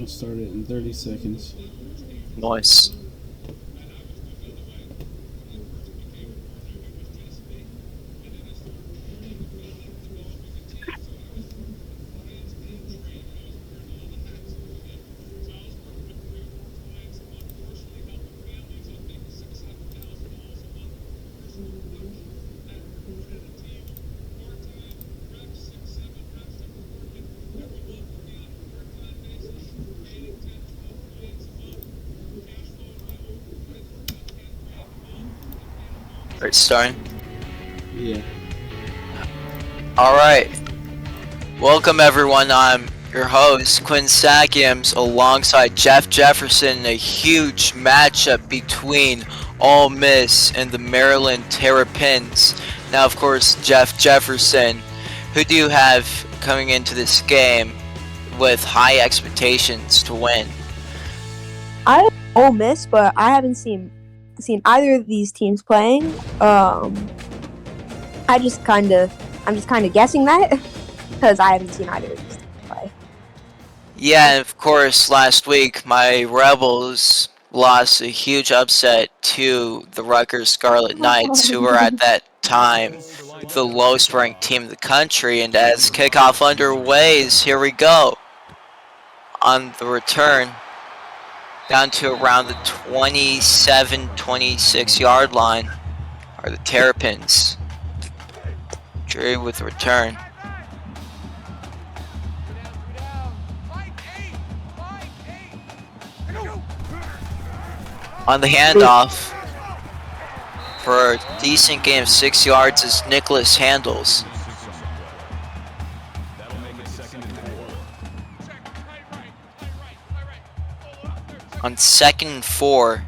I'll start it in 30 seconds. Nice. Alright, starting. Yeah. Alright. Welcome everyone, I'm your host, Quinn Sakiams, alongside Jeff Jefferson, a huge matchup between Ole Miss and the Maryland Terrapins. Now, of course, Jeff Jefferson, who do you have coming into this game with high expectations to win? I have Ole Miss, but I haven't seen either of these teams playing. I'm just kind of guessing that because I haven't seen either of these teams play. Yeah, and of course, last week my Rebels lost a huge upset to the Rutgers Scarlet Knights, who were at that time the lowest ranked team in the country. And as kickoff underways, here we go. On the return, down to around the 27-26 yard line are the Terrapins. Drew with the return. On the handoff, for a decent gain of 6 yards, is Nicholas Handles. On 2nd and 4,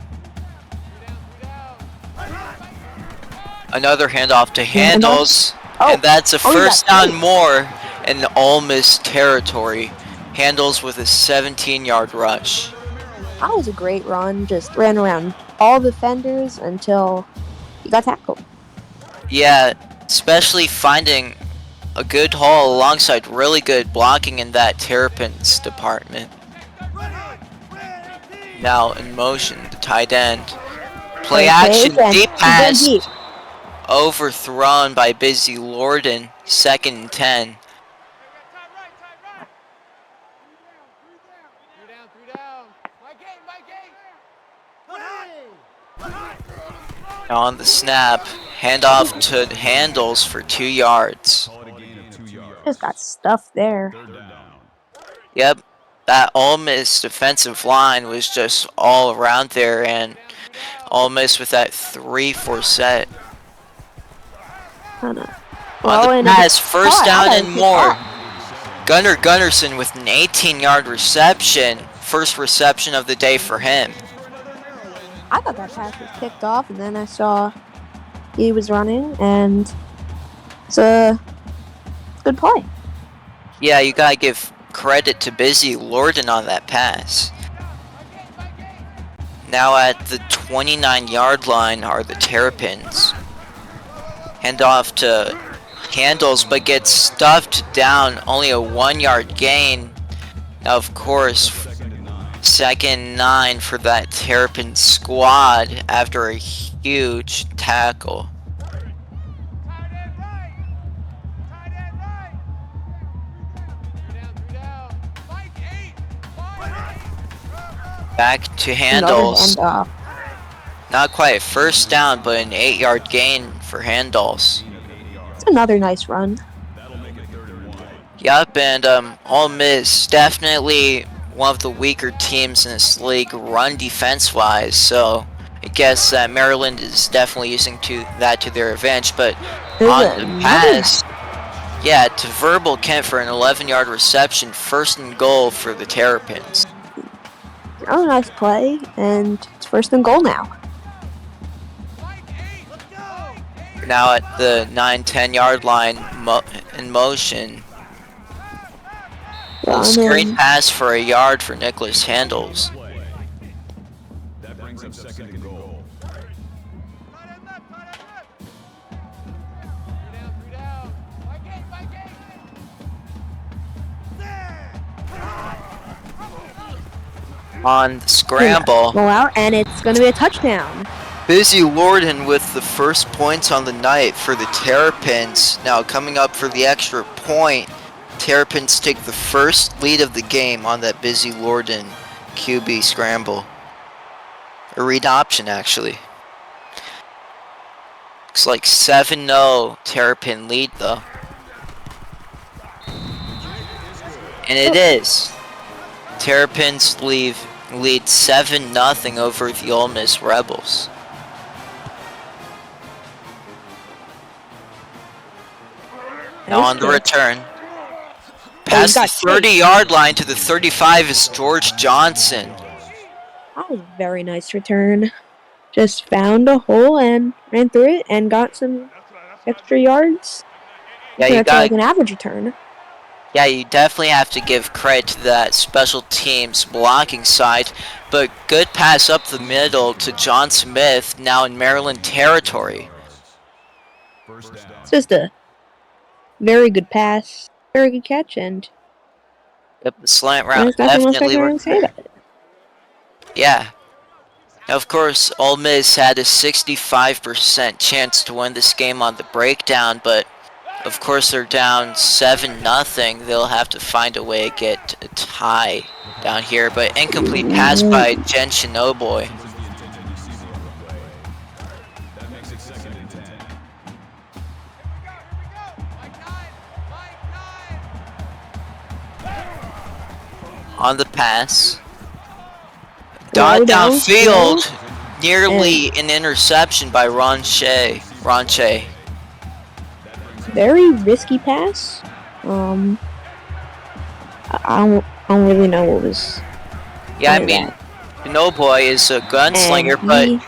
another handoff to Handles, and that's a first down more in Ole Miss territory. Handles with a 17-yard rush. That was a great run. Just ran around all the defenders until he got tackled. Yeah, especially finding a good haul alongside really good blocking in that Terrapins department. Now in motion, the tight end. Play action, deep pass. Overthrown by Busy Lorden, 2nd and 10. Now on the snap, handoff to Handles for 2 yards. Just got stuffed there. Yep, that Ole Miss defensive line was just all around there, and Ole Miss with that 3-4 set. On the pass, first down and more. Gunnar Gunnarsson with an 18-yard reception. First reception of the day for him. I thought that pass was picked off, and then I saw he was running, and it's a good play. Yeah, you gotta give credit to Busy Lorden on that pass. Now at the 29-yard line are the Terrapins. Hand off to Handles, but gets stuffed down, only a 1-yard gain. Now, of course, 2nd and 9 for that Terrapin squad after a huge tackle. Back to Handles. Not quite a first down, but an 8-yard gain for Handles. It's another nice run. Yup, and Ole Miss definitely one of the weaker teams in this league run defense-wise, so I guess Maryland is definitely using that to their advantage, but on the pass, yeah, to Verbal Kent for an 11-yard reception, 1st and goal for the Terrapins. Oh, nice play, and it's 1st and goal now. Now at the 9-10 yard line in motion. Full screen pass for a yard for Nicholas Handles. That brings up 2nd and goal. On the scramble, Go out, and it's going to be a touchdown. Busy Lorden with the first points on the night for the Terrapins. Now coming up for the extra point, Terrapins take the first lead of the game on that Busy Lorden QB scramble. A read option, actually. Looks like 7-0 Terrapin lead, though. And it is. Terrapins lead 7-0 over the Ole Miss Rebels. Now on the return. Past the 30-yard line to the 35 is George Johnson. That was a very nice return. Just found a hole and ran through it and got some extra yards. Yeah, you that's got like an average return. Yeah, you definitely have to give credit to that special teams blocking side, but good pass up the middle to John Smith, now in Maryland territory. It's just a very good pass, very good catch, and yep, the slant route definitely worked. Yeah. Now, of course, Ole Miss had a 65% chance to win this game on the breakdown, but of course they're down 7-0. They'll have to find a way to get a tie down here, but incomplete pass by Jen Shinoboy. On the pass. Dot downfield. Nearly an interception by Ron Shea. Very risky pass. I don't really know what was. Yeah, I mean, Shinoboy is a gunslinger, but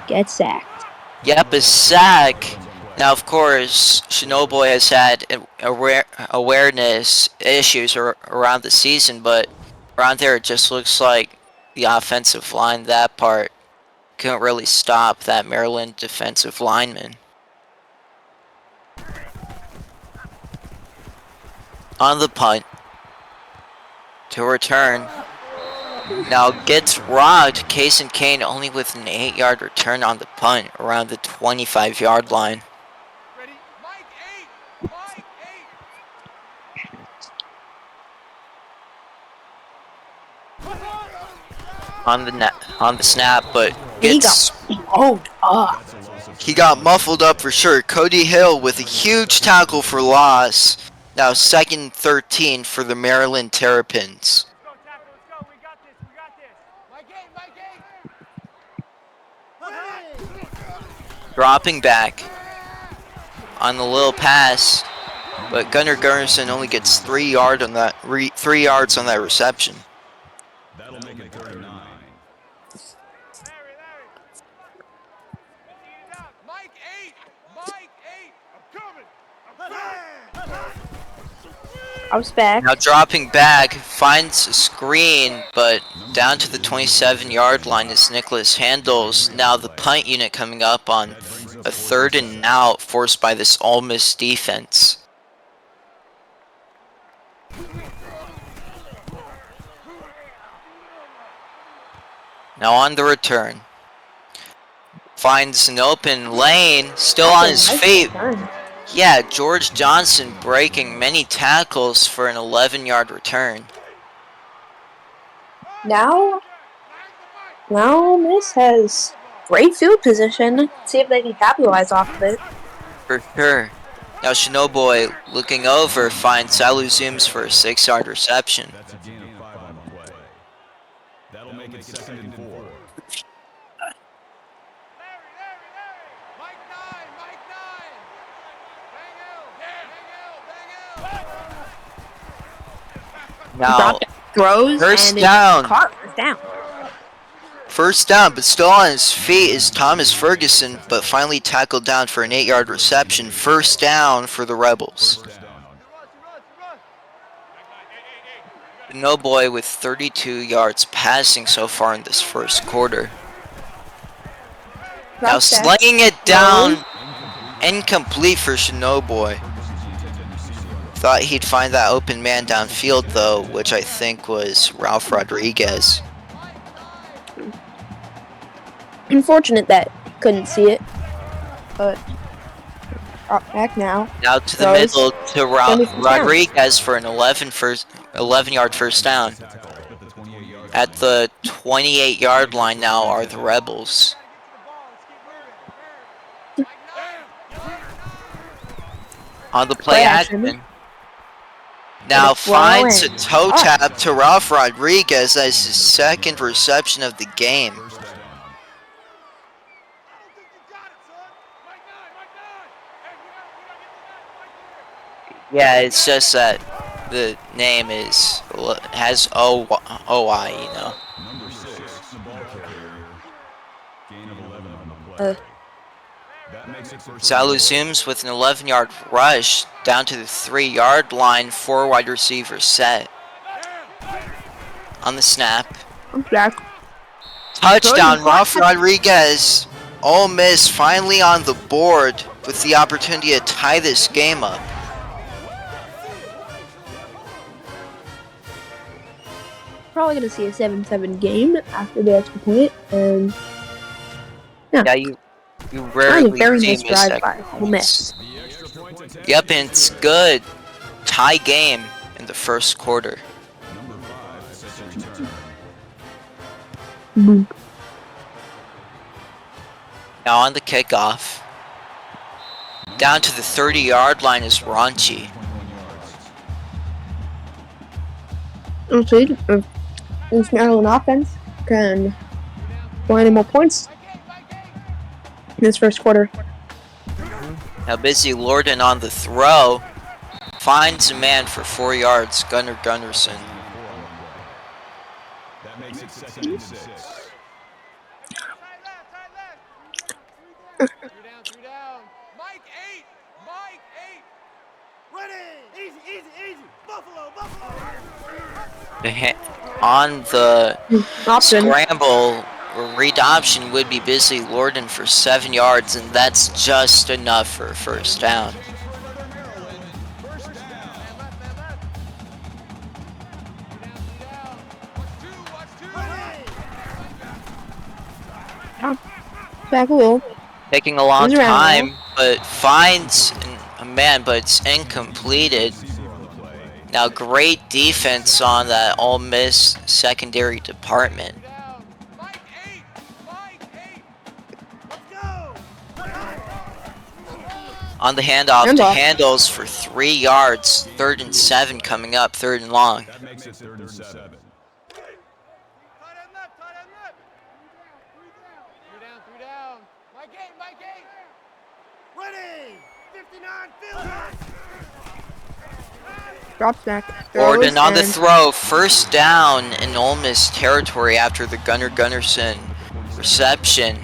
gets sacked. Yep, a sack. Now, of course, Shinoboy has had awareness issues around the season, but around there it just looks like the offensive line, that part, couldn't really stop that Maryland defensive lineman. On the punt. To return. Now gets rocked. Case and Kane only with an 8-yard return on the punt around the 25-yard line. On the snap, but gets he got muffled up for sure. Cody Hill with a huge tackle for loss. Now 2nd and 13 for the Maryland Terrapins. Dropping back on the little pass, but Gunnar Garrison only gets 3 yards on that reception. That'll make it 39. I was back. Now dropping back, finds a screen, but down to the 27-yard line is Nicholas Handles. Now the punt unit coming up on a 3rd and out, forced by this Ole Miss defense. Now on the return. Finds an open lane, still on his feet. Yeah, George Johnson breaking many tackles for an 11-yard return. Now Ole Miss has great field position. Let's see if they can capitalize off of it. For sure. Now Shinoboy looking over finds Salu Zooms for a 6-yard reception. That's a gain of 5 on the play. That'll make it 2nd and 4. Now, throws first and down. First down, but still on his feet is Thomas Ferguson, but finally tackled down for an 8-yard reception. First down for the Rebels. Shinoboy with 32 yards passing so far in this first quarter. Now slinging it down, incomplete for Shinoboy. Thought he'd find that open man downfield though, which I think was Ralph Rodriguez. Unfortunate that couldn't see it, but back now. Now to the Throws. middle to Gonna be first down. Rodriguez for an 11-yard first down. At the 28-yard line now are the Rebels. On the play action. Now finds a toe tap to Ralph Rodriguez as his second reception of the game. Yeah, it's just that the name has OI, you know. Number 6, the ball carrier. Gain of 11 on the play. That makes it first Salu and goal. zooms with an 11-yard rush down to the 3-yard line, 4 wide receivers set. On the snap. I'm back. Touchdown, Ralph Rodriguez. Ole Miss finally on the board with the opportunity to tie this game up. Probably gonna see a 7-7 game after the extra point, and Yeah, you I'm rarely very see nice missed drive by extra Ole Miss. points. Yep, and it's good. Tie game in the first quarter. Number 5 sets a return. Boop. Now on the kickoff. Down to the 30-yard line is Raunchy. 21 yards. This Maryland offense can score any more points in this first quarter. Now busy Lorden on the throw. Finds a man for 4 yards, Gunnar Gunnarsson. That makes it second and 6. Three down. Mike 8. Mike 8. Ready. Easy. Buffalo. On the Option. scramble, read option would be busy Lorden for 7 yards, and that's just enough for a first down. Back a little. Taking a long He's around time, but finds a man, but it's incompleted. Now great defense on that Ole Miss secondary department. Mike 8. Let's go. On the handoff to Handoff. Handles for 3 yards. 3rd and 7 coming up, 3rd and long. That makes it third and 7. Tight end left. Three down. Mike 8. Ready. 59. Field. Drops back. Gordon Throws on the and throw, first down in Ole Miss territory after the Gunnar Gunnarsson reception.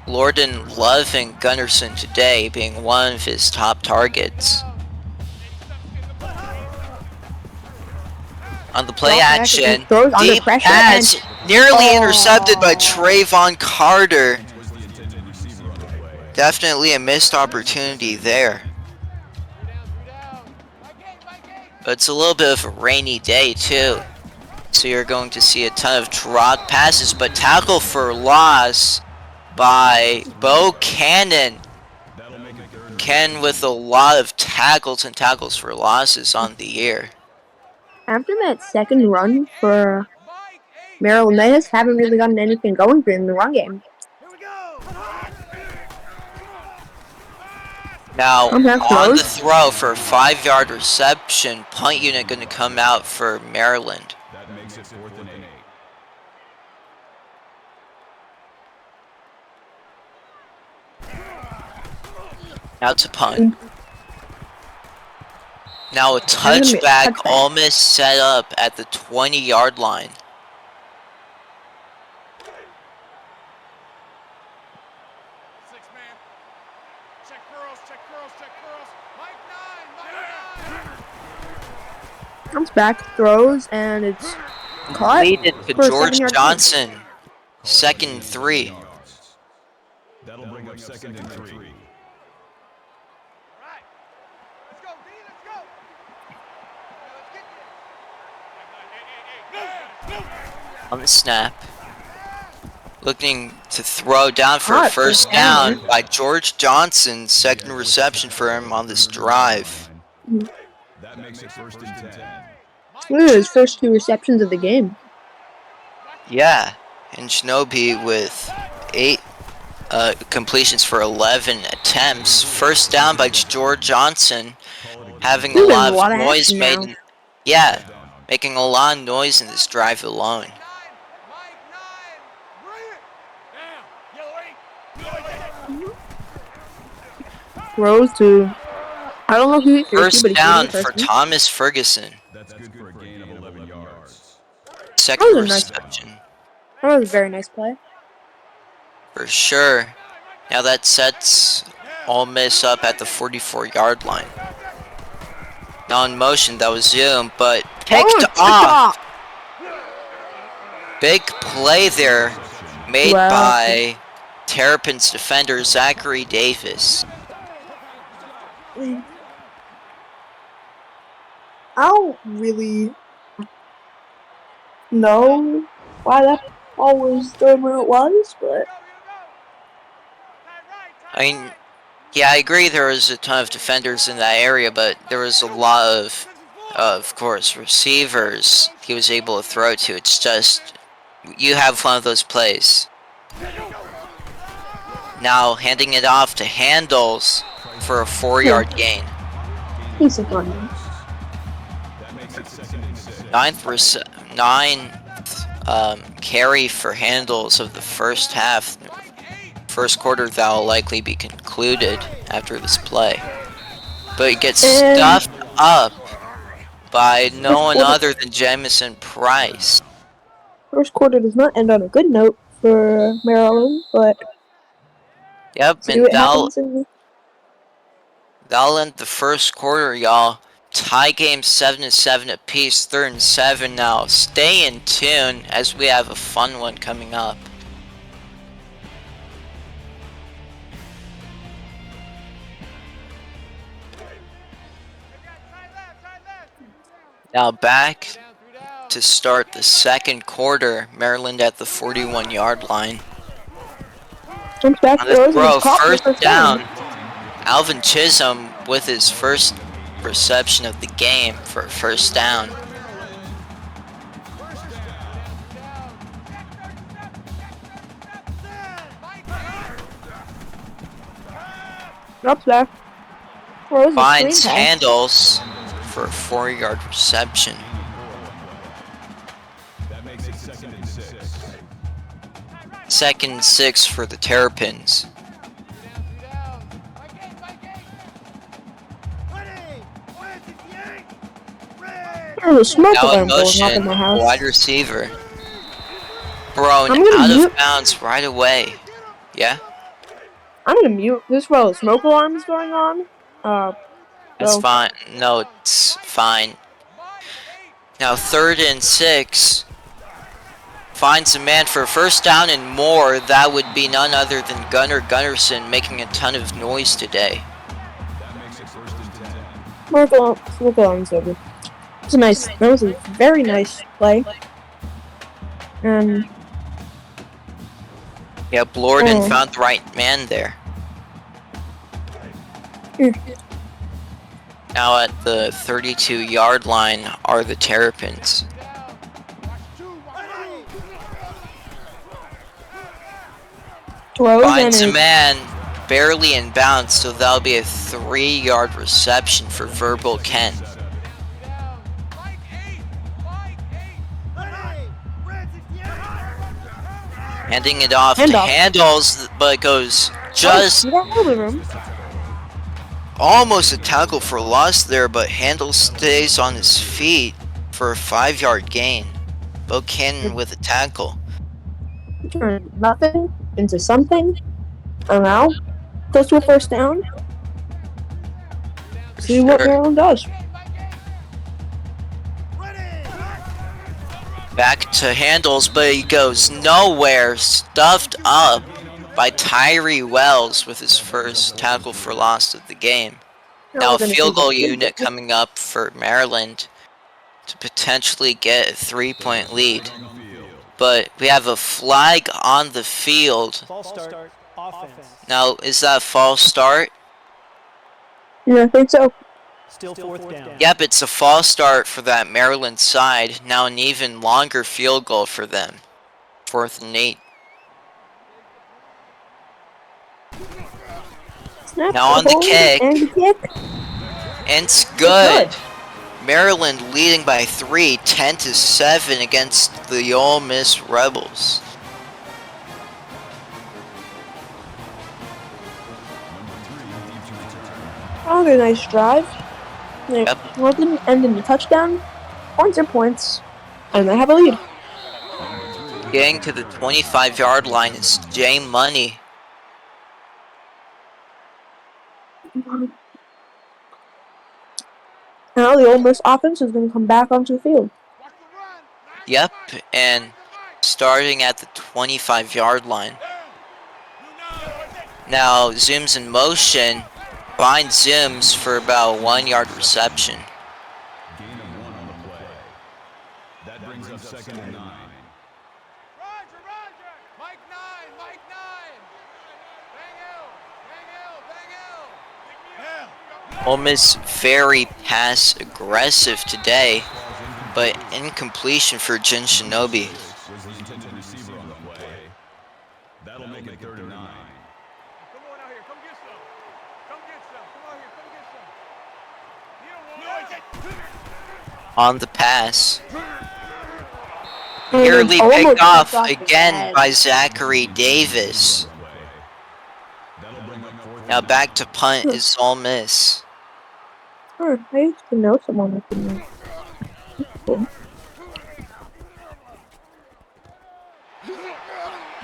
Lorden loving Gunnarsson today, being one of his top targets. On the play Drop back action, and throws under deep pressure pass, and- nearly intercepted by Oh. Trayvon Carter. Was the intended receiver on the play. Definitely a missed opportunity there. But it's a little bit of a rainy day too. So you're going to see a ton of dropped passes, but tackle for loss by Bo Cannon. That'll make it third and Ken with a lot of tackles and tackles for losses on the year. after that second run for Maryland, they just haven't really gotten anything going during the run game. Here we go. Now, Okay, on the close. throw for a 5-yard reception, punt unit going to come out for Maryland. That makes it 4th and 8. Now to punt. Now a gonna be a touchback, touchback. Ole Miss set up at the 20-yard line. Six man. Check curls. Mike 9. Comes back, throws, and it's caught. Leaded to for a George 7-yard Johnson. 2nd and 3. That'll bring up second and 3. All right. Let's go, D. Let's go. Let's get this. On the snap. looking to throw down for a Hot first first down. down by George Johnson, second reception for him on this drive. That makes it first and 10. Look at his first 2 receptions of the game. Yeah, and Shinobi with 8 completions for 11 attempts. First down by George Johnson, having a There's lot a lot of of noise action made. now. Yeah, making a lot of noise in this drive alone. Throws to, I don't know who he threw to, First but he threw to down the for person. Thomas Ferguson. That's good for a gain of 11 yards. Second That was a nice- reception That was a very nice play. for sure. Now that sets Ole Miss up at the 44-yard line. Now in motion, that was Zoom, but picked off. Big play there made Wow. by Terrapins defender Zachary Davis. I don't really know why that ball was thrown where it was, but I mean, yeah, I agree there was a ton of defenders in that area, but there was a lot of course, receivers he was able to throw to. It's just, you have one of those plays. Now handing it off to Handles for a 4-yard gain. he's a fun. That makes it second and 6. Ninth carry for Handles of the first half. First quarter that will likely be concluded after this play. But it gets stuffed up by no one other than Jamison Price. First quarter does not end on a good note for Maryland, but Yep, see and what happens in the that'll end the first quarter, y'all. Tie game 7-7 apiece, 3rd and 7 now. Stay in tune as we have a fun one coming up. Now back to start the second quarter. Maryland at the 41-yard line. jumps back On this throws and throw, is caught for first first down. Alvin Chisholm with his first reception of the game for a first down. Drops back. Throws a Finds screen pass. Handles for a 4-yard reception. That makes it second and 6. Second and 6 for the Terrapins. There's a smoke Now alarm in going off in motion, my house. wide receiver. Thrown I'm gonna out mute- of bounds right away. Yeah? I'm gonna mute this while the smoke alarm is going on. That's So- fine. No, it's fine. Now 3rd and 6. Finds a man for a first down and more. That would be none other than Gunnar Gunnarsson making a ton of noise today. That makes it first and 10. Smoke alarm's over. That was a very nice play. Yeah, Blorden Oh. found the right man there. Now at the 32-yard line are the Terrapins. Throws Finds a and man barely in bounds, so that'll be a 3-yard reception for Verbal Kent. Handing it off to Handoff. Handles, but it goes just you got elbow room. almost a tackle for loss there, but Handles stays on his feet for a 5-yard gain. Buchanan with a tackle. Turn nothing into something. And now goes to a first down. See what Sure. Maryland does. Back to Handles, but he goes nowhere. Stuffed up by Tyree Wells with his first tackle for loss of the game. Now a field goal unit coming up for Maryland to potentially get a 3-point lead. but we have a flag on the field. False start. Offense. Now, is that a false start? Yeah, I think so. Still fourth down. Yep, it's a false start for that Maryland side. Now an even longer field goal for them. 4th and 8. Snap, Now on the hold, kick. and the kick. And it's good. Maryland leading by 3, 10-7 against the Ole Miss Rebels. Another nice drive. Yep. Didn't end in a touchdown. Points are points. And they have a lead. Getting to the 25-yard line is Jay Money. Now the Ole Miss offense is going to come back onto the field. Yep, and starting at the 25-yard line. Now Zooms in motion. Finds Zooms for about a 1-yard reception. Gain of 1 on the play. That brings up 2nd and 9. Roger, Roger. Mike 9, Mike 9. Bang Hill, Ole Miss very pass aggressive today, but incompletion for Jin Shinobi. Was the intended receiver on the play. That'll make it 3rd and 9. Come on out here, come get some. Come get some. Come out here, come get some. On the pass. And Nearly almost picked off off the again head. by Zachary Davis. That'll bring up 4th Now and back to punt is Ole Miss. I used to know someone with the name. Cool.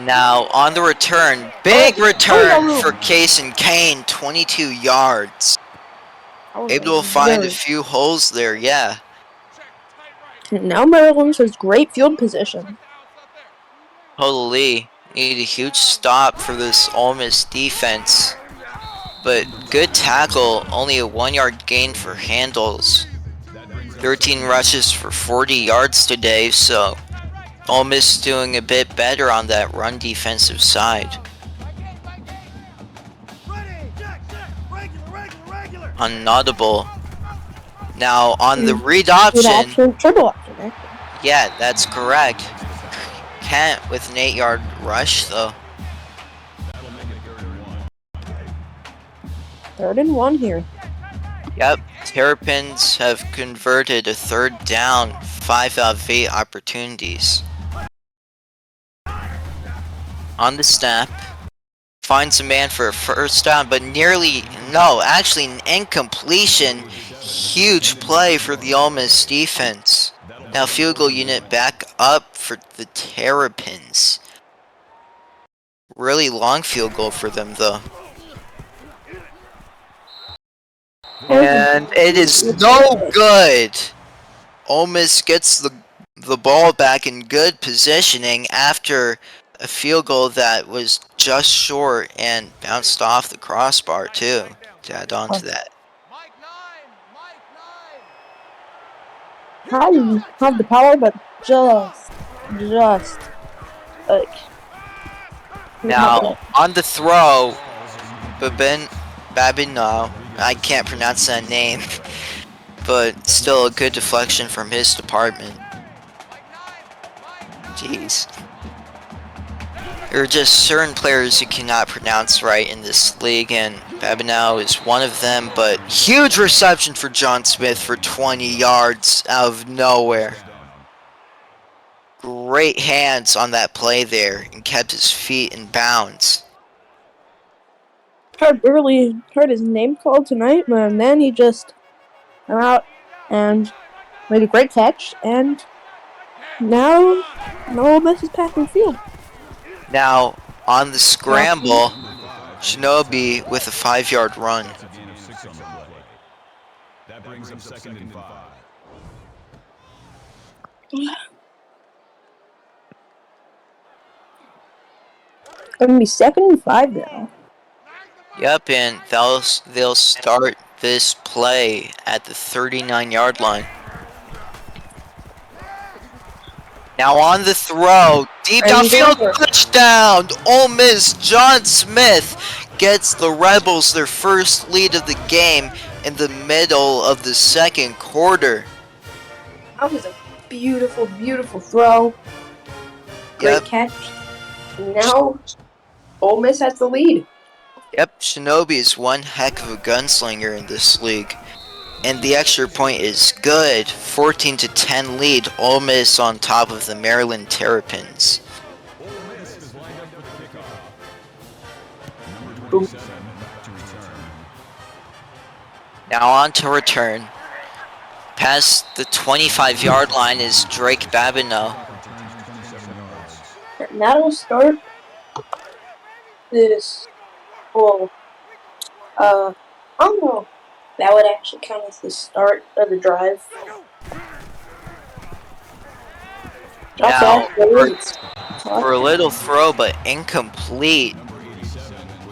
Now on the return, big return for Case and Kane, 22 yards. Able to find a few holes there, yeah. Now Maryland has great field position. Holy, need a huge stop for this Ole Miss defense. But good tackle, only a 1-yard gain for handles. 13 rushes for 40 yards today, so Ole Miss doing a bit better on that run defensive side. Unaudible. Now on the read option, Triple option, actually. yeah, that's correct. Kent with an 8-yard rush though. 3rd and 1 here. Yep, Terrapins have converted a 3rd down, 5 out of 8 opportunities. On the snap, finds a man for a 1st down, but actually an incompletion. Huge play for the Ole Miss defense. Now field goal unit back up for the Terrapins. Really long field goal for them though. And it is no good. Ole Miss gets the ball back in good positioning after a field goal that was just short and bounced off the crossbar too, to add on to that. How do you have the power, but just like. Now on the throw, Babino, I can't pronounce that name, but still a good deflection from his department. Jeez. There are just certain players you cannot pronounce right in this league, and Babino is one of them, but huge reception for John Smith for 20 yards out of nowhere. Great hands on that play there and kept his feet in bounds. I barely heard his name called tonight, but then he just went out and made a great catch, and now Ole Miss is packing the field. Now, on the scramble, Shinobi with a 5-yard run. That brings up 2nd and 5. Gonna be 2nd and 5 now. Yep, and they'll start this play at the 39-yard line. Now on the throw, deep And downfield, over. touchdown! Ole Miss, John Smith gets the Rebels their first lead of the game in the middle of the second quarter. That was a beautiful, beautiful throw. Great Yep, catch. And now, Ole Miss has the lead. yep, Shinobi is one heck of a gunslinger in this league. And the extra point is good. 14-10 lead, Ole Miss on top of the Maryland Terrapins. Ole Miss is lined up for the kickoff. Number Boom. 27 back to return. Now on to return. Past the 25-yard line is Drake Babineau. Returns 27 yards. And that'll start this. Well, I don't know. That would actually count as the start of the drive. Drop Now, back. for a little throw, but incomplete.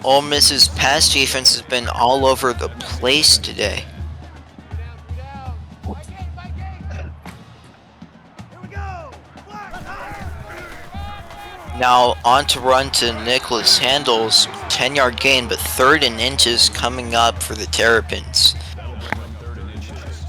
Ole Miss's pass defense has been all over the place today. Now on to run to Nicholas Handels, 10-yard gain, but 3rd and inches coming up for the Terrapins. That'll bring up 3rd and inches.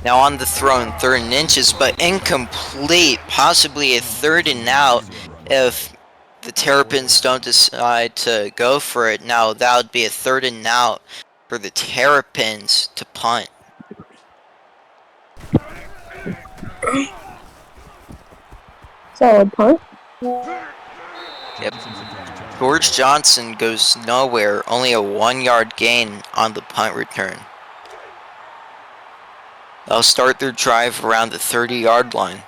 Now on the throw in 3rd and inches, but incomplete. Possibly a 3rd and out if the Terrapins don't decide to go for it. Now that would be a 3rd and out for the Terrapins to punt. Solid punt. Yep. George Johnson goes nowhere, only a 1-yard gain on the punt return. They'll start their drive around the 30-yard line.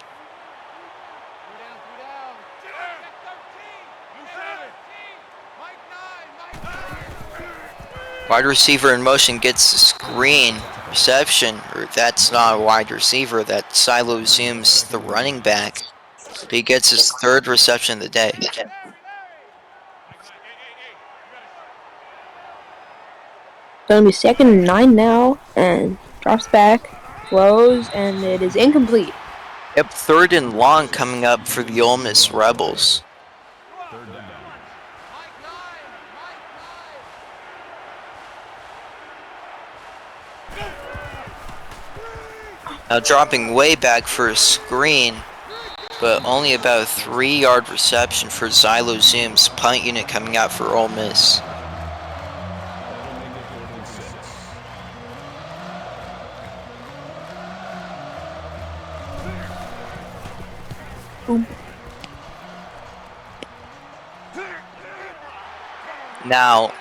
Wide receiver in motion gets the screen reception, or that's not a wide receiver, that Silo zooms the running back. But he gets his 3rd reception of the day. Gonna be 2nd and 9 now, and drops back, throws, and it is incomplete. Yep, 3rd and long coming up for the Ole Miss Rebels. 3rd down. Now dropping way back for a screen, but only about a 3-yard reception for Xylo Zoom's punt unit coming out for Ole Miss. That'll make it 4th and 6. Now,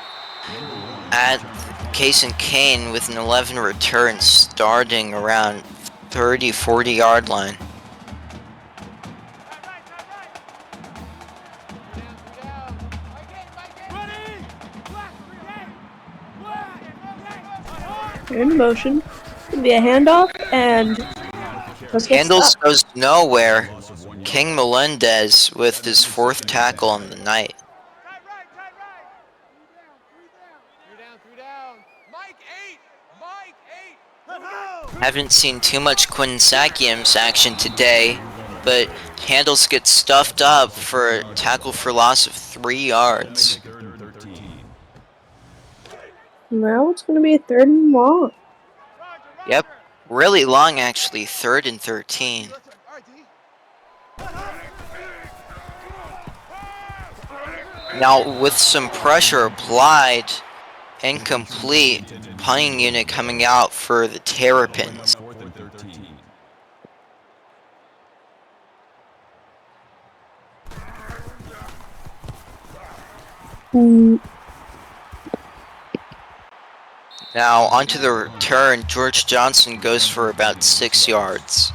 at Case and Kane with an 11 return starting around 30-40 yard line. In motion. Gonna be a handoff, and let's get Handles stuck. goes nowhere. King Melendez with his 4th tackle on the night. Haven't seen too much Quinn Sakiam's action today, but Handles gets stuffed up for a tackle for loss of 3 yards. 3rd and 13. Now it's gonna be a 3rd and long. Yep, really long actually, 3rd and 13. Now with some pressure applied, incomplete, punting unit coming out for the Terrapins. 4th and 13. Now onto the return, George Johnson goes for about 6 yards.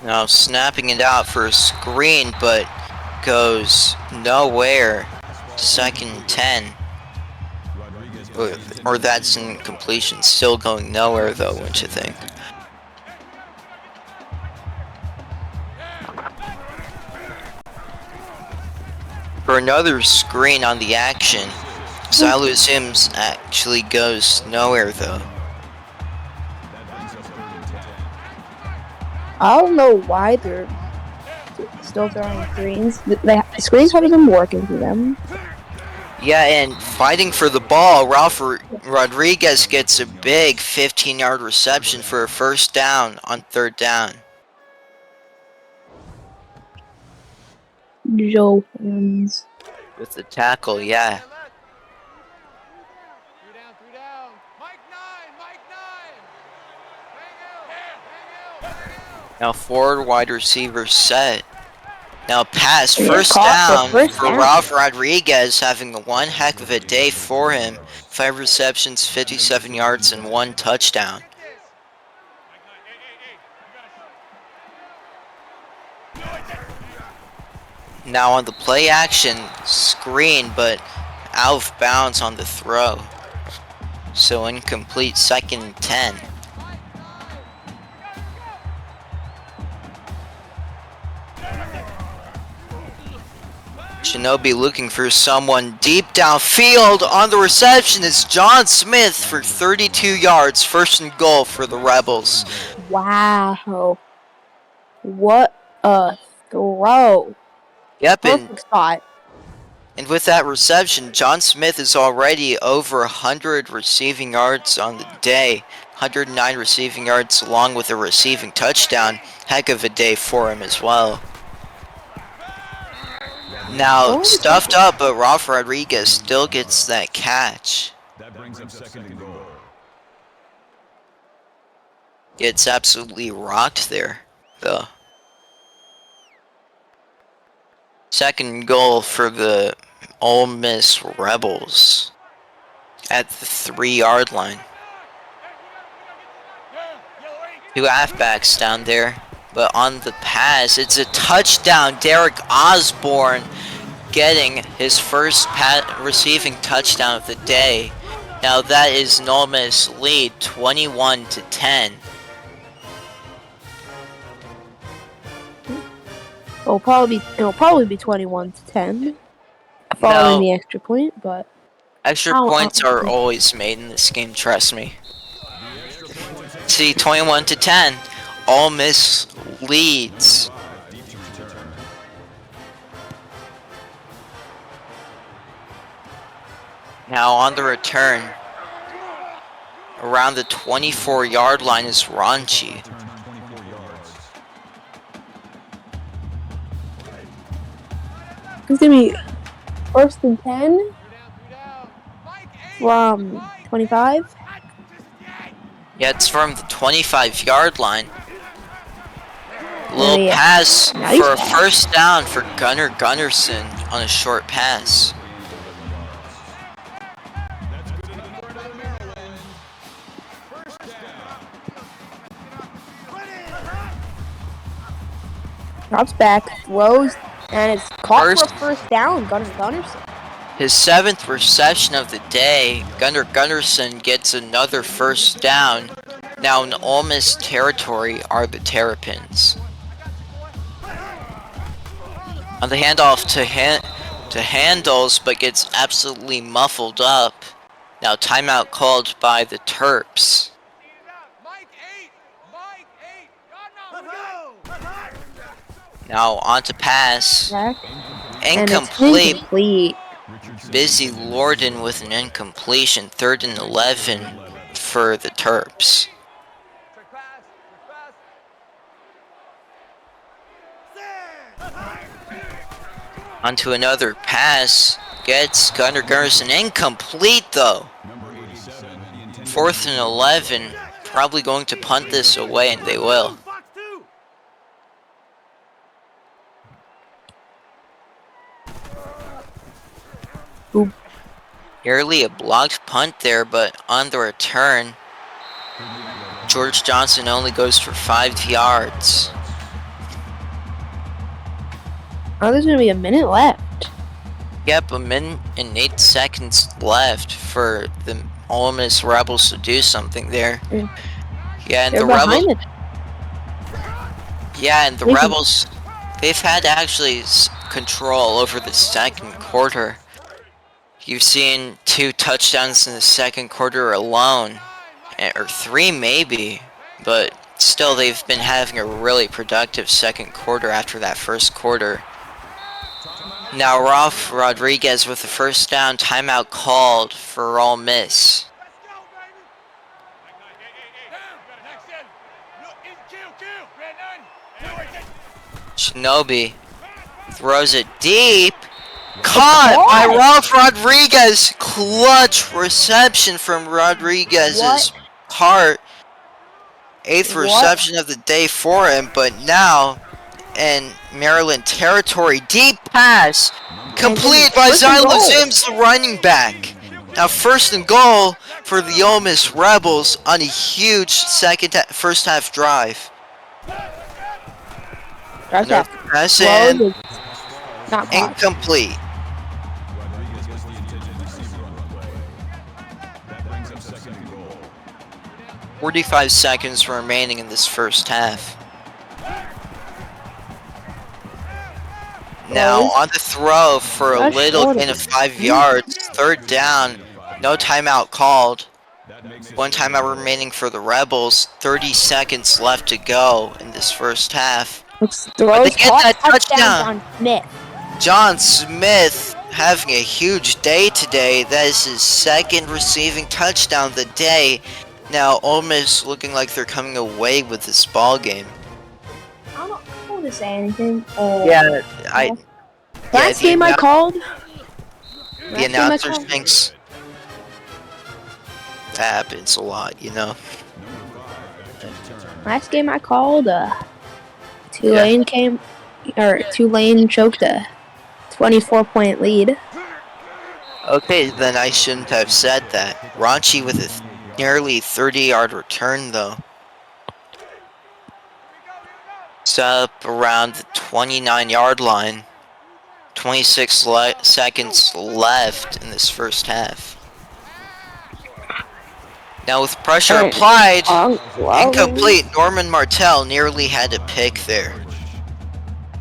Now snapping it out for a screen, but goes nowhere. 2nd and 10. Rodriguez Or that's incompletion. Still going nowhere though, wouldn't you think? For another screen on the action. Silo Sims actually goes nowhere though. I don't know why they're still throwing screens. The screens haven't been working for them. Yeah, and fighting for the ball, Ralph Rodriguez gets a big 15-yard reception for a first down on third down. Joe fans. With the tackle, yeah. 3 down. Mike 9. Now forward wide receiver set. Now pass, Yeah, first caught the down first for down. Ralph Rodriguez, having one heck of a day for him. 5 receptions, 57 yards, and 1 touchdown. Now on the play action screen, but out of bounds on the throw. So incomplete, 2nd and 10. Shinobi looking for someone deep downfield. On the reception is John Smith for 32 yards. 1st and goal for the Rebels. Wow. What a throw. Yep, Perfect spot. and with that reception, John Smith is already over 100 receiving yards on the day. 109 receiving yards along with a receiving touchdown. Heck of a day for him as well. Now, stuffed up, but Ralph Rodriguez still gets that catch. That brings up 2nd and goal. Gets absolutely rocked there, though. 2nd goal for the Ole Miss Rebels at the 3-yard line. 2 halfbacks down there, but on the pass, it's a touchdown. Derek Osborne getting his first receiving touchdown of the day. Now that is an Ole Miss lead, 21-10. It'll probably be 21-10 following the extra point, but Extra points are always made in this game, trust me. See, 21-10. Ole Miss leads. Now on the return, around the 24-yard line is Ranchi. it's gonna be 1st and 10 from 25. Yeah, it's from the 25-yard line. Little pass Nice for a pass. first down for Gunnar Gunnarsson on a short pass. Drops back, throws, and it's caught for First- a first down. Gunnarsson. His 7th reception of the day, Gunnar Gunnarsson gets another first down. Now in Ole Miss territory are the Terrapins. On the handoff to Handles, but gets absolutely muffled up. Now timeout called by the Terps. Now on to pass. Back, and it's Incomplete. incomplete. Busy Lorden with an incompletion. 3rd and 11 for the Terps. Onto another pass. Gets Gunnar Gunnarsson. Incomplete though. 4th and 11. Probably going to punt this away, and they will. Oop. Nearly a blocked punt there, but on the return, George Johnson only goes for 5 yards. Oh, there's gonna be a minute left. Yep, a minute and 8 seconds left for the Ole Miss Rebels to do something there. Mm. Yeah, and They're the behind Rebels. it. Yeah, and the They can- Rebels, they've had actually control over the second quarter. You've seen 2 touchdowns in the second quarter alone, or 3 maybe, but still they've been having a really productive second quarter after that first quarter. Now Ralph Rodriguez with the first down, timeout called for Ole Miss. Let's go, baby. Hey, next in. Look, kill. Red none. Shinobi throws it deep. Caught by Ralph Rodriguez. Clutch reception from Rodriguez's part. 8th reception of the day for him, but now in Maryland territory, deep pass complete by Zyla Zims, the running back. Now 1st and goal for the Ole Miss Rebels on a huge first half drive. Pass in, Not caught. incomplete. Rodriguez gets the intended receiver on the play. That brings up 2nd and goal. 45 seconds remaining in this first half. Now on the throw for a little gain of 5 yards. 3rd down. No timeout called. 1 timeout remaining for the Rebels. 30 seconds left to go in this first half. Throws But they get that touchdown. on Smith. John Smith having a huge day today. That is his 2nd receiving touchdown of the day. Now Ole Miss looking like they're coming away with this ball game. I don't want to say anything. Last game I called. The announcer thinks that happens a lot, you know. Last game I called. Tulane choked a 24-point lead. Okay, then I shouldn't have said that. Raunchy with a nearly 30-yard return, though. It's up around the 29-yard line. 26 seconds left in this first half. Now with pressure applied, incomplete. Norman Martell nearly had a pick there.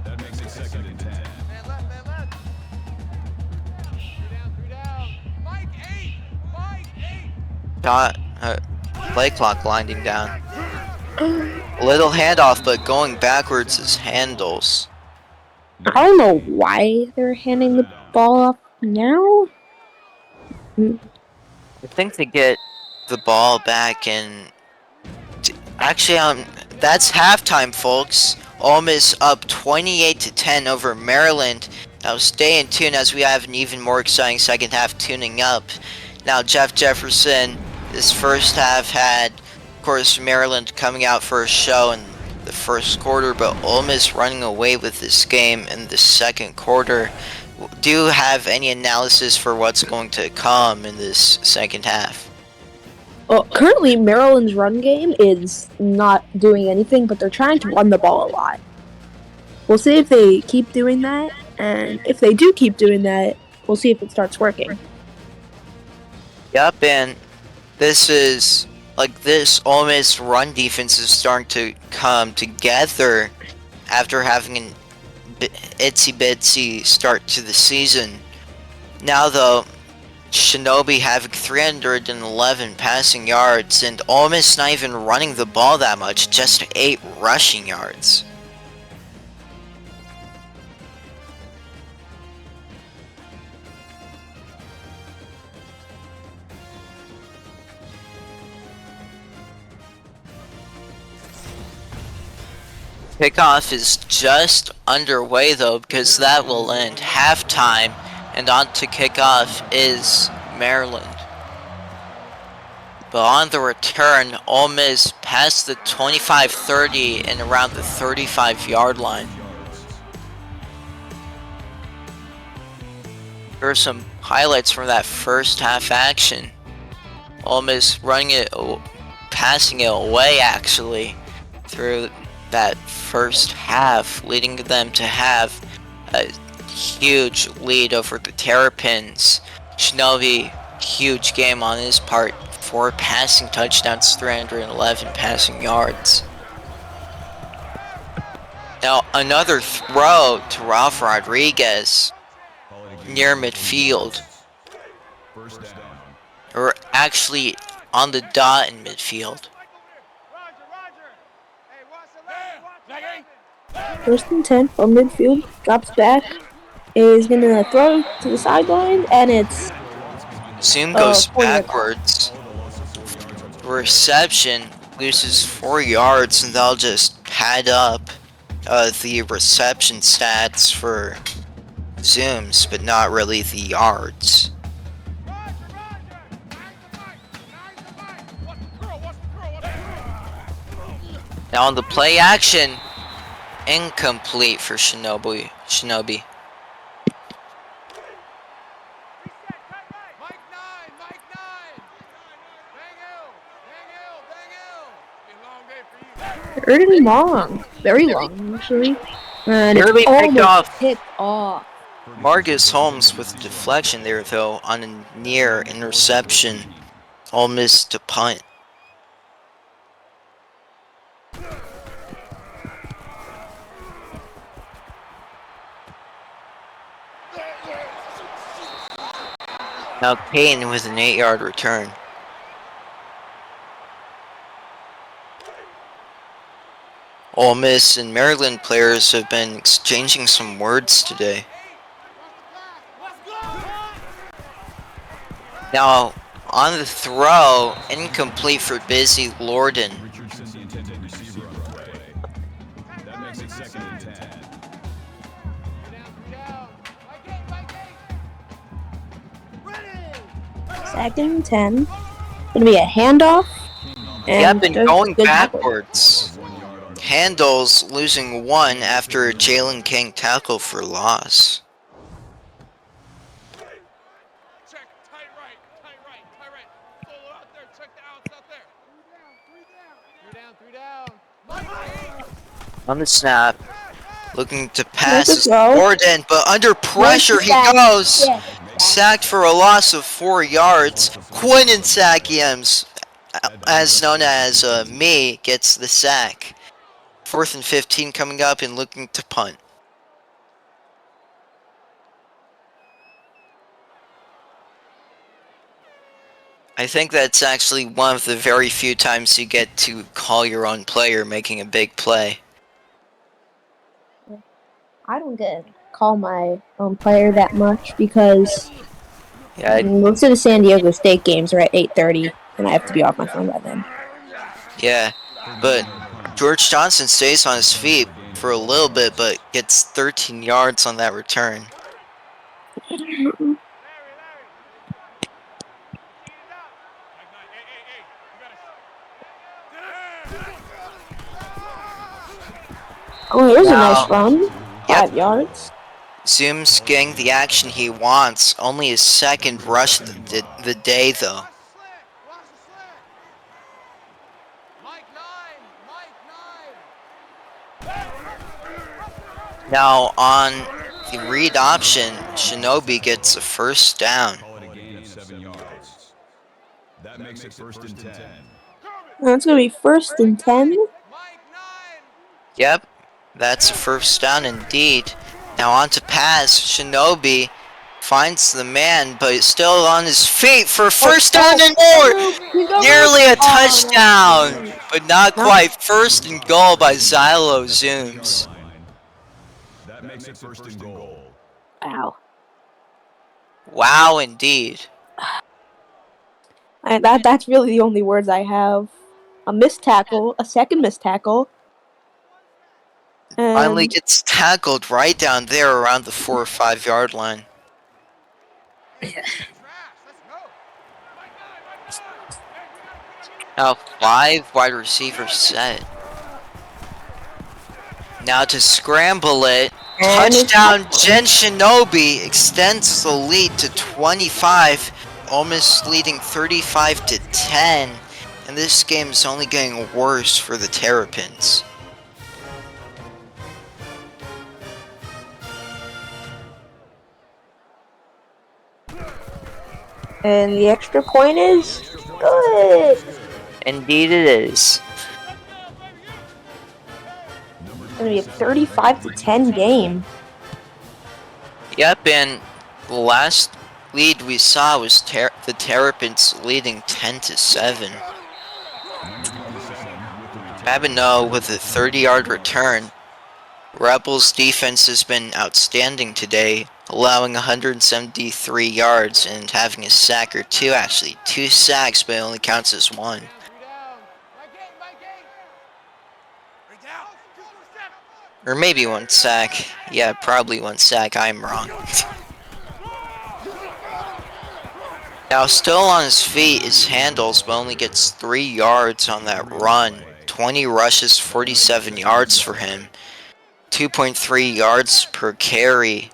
That makes it 2nd and 10. Play clock winding down. Little handoff, but going backwards is handles. I don't know why they're handing the ball off now. I think to get the ball back and actually that's halftime, folks. Ole Miss up 28-10 over Maryland. Now stay in tune as we have an even more exciting second half tuning up. Now Jeff Jefferson, this first half had, of course, Maryland coming out for a show in the first quarter, but Ole Miss running away with this game in the second quarter. Do you have any analysis for what's going to come in this second half? Well, currently Maryland's run game is not doing anything, but they're trying to run the ball a lot. We'll see if they keep doing that, and if they do keep doing that, we'll see if it starts working. Yep, and this Ole Miss run defense is starting to come together after having an itsy bitsy start to the season. Now though, Shinobi having 311 passing yards, and Ole Miss not even running the ball that much, just 8 rushing yards. Kickoff is just underway though, because that will end halftime, and on to kickoff is Maryland. But on the return, Ole Miss passed the 25-30 and around the 35-yard line. Here are some highlights from that first half action. Ole Miss passing it away actually through that first half, leading them to have a huge lead over the Terrapins. Shinobi, huge game on his part. 4 passing touchdowns, 311 passing yards. Now another throw to Ralph Rodriguez near midfield. First down. Or actually on the dot in midfield. First and 10 from midfield. Drops back. Is gonna throw to the sideline, and it's Zoom goes 4-yard. backwards. Reception loses 4 yards, and they'll just pad up the reception stats for Zooms, but not really the yards. Now on the play action, incomplete for Shinobi. Pretty long. Very long, actually. And Nearly it's picked almost off. picked off. Marcus Holmes with a deflection there, though, on a near interception. All missed to punt. Now Payton with an 8-yard return. Ole Miss and Maryland players have been exchanging some words today. Now, on the throw, incomplete for Busy Lorden. Richardson, the intended receiver on the play. That makes it second and 10. Second and 10. Gonna be a handoff. Yep, and going good tackle. backwards. Handles losing 1 after a Jalen King tackle for loss. On the snap, looking to pass is Gordon, but under pressure he goes. Sacked for a loss of 4 yards. Quinton Sakiams, as known as me, gets the sack. 4th and 15 coming up and looking to punt. I think that's actually one of the very few times you get to call your own player making a big play. I don't get to call my own player that much because most of the San Diego State games are at 8:30, and I have to be off my phone by then. Yeah, but George Johnson stays on his feet for a little bit, but gets 13 yards on that return. Oh, here's a nice run. 5 yards. Zoom's getting the action he wants. Only his second rush of the day, though. Now, on the read option, Shinobi gets a first down. Call it a gain of 7 yards. That makes it first and 10. That's going to be first and 10. Yep, that's a first down indeed. Now on to pass. Shinobi finds the man, but is still on his feet for first down and more. Nearly a touchdown, but not quite. First and goal by Xylo Zooms. That makes it first and goal. Wow. Wow, indeed. That's really the only words I have. A missed tackle, a second missed tackle. Finally gets tackled right down there around the 4 or 5 yard line. Now 5 wide receivers set. Now to scramble it. Touchdown, Jen Shinobi extends the lead to 25. Almost leading 35-10. And this game is only getting worse for the Terrapins. And the extra point is good. Indeed it is. going to be a 35-10 game. Yep, and the last lead we saw was the Terrapins leading 10-7. Babineau with a 30-yard return. Rebels defense has been outstanding today, allowing 173 yards and having a sack or two, actually. 2 sacks, but it only counts as 1. Or maybe 1 sack. Yeah, probably 1 sack. I'm wrong. Now, still on his feet is Handles, but only gets 3 yards on that run. 20 rushes, 47 yards for him. 2.3 yards per carry.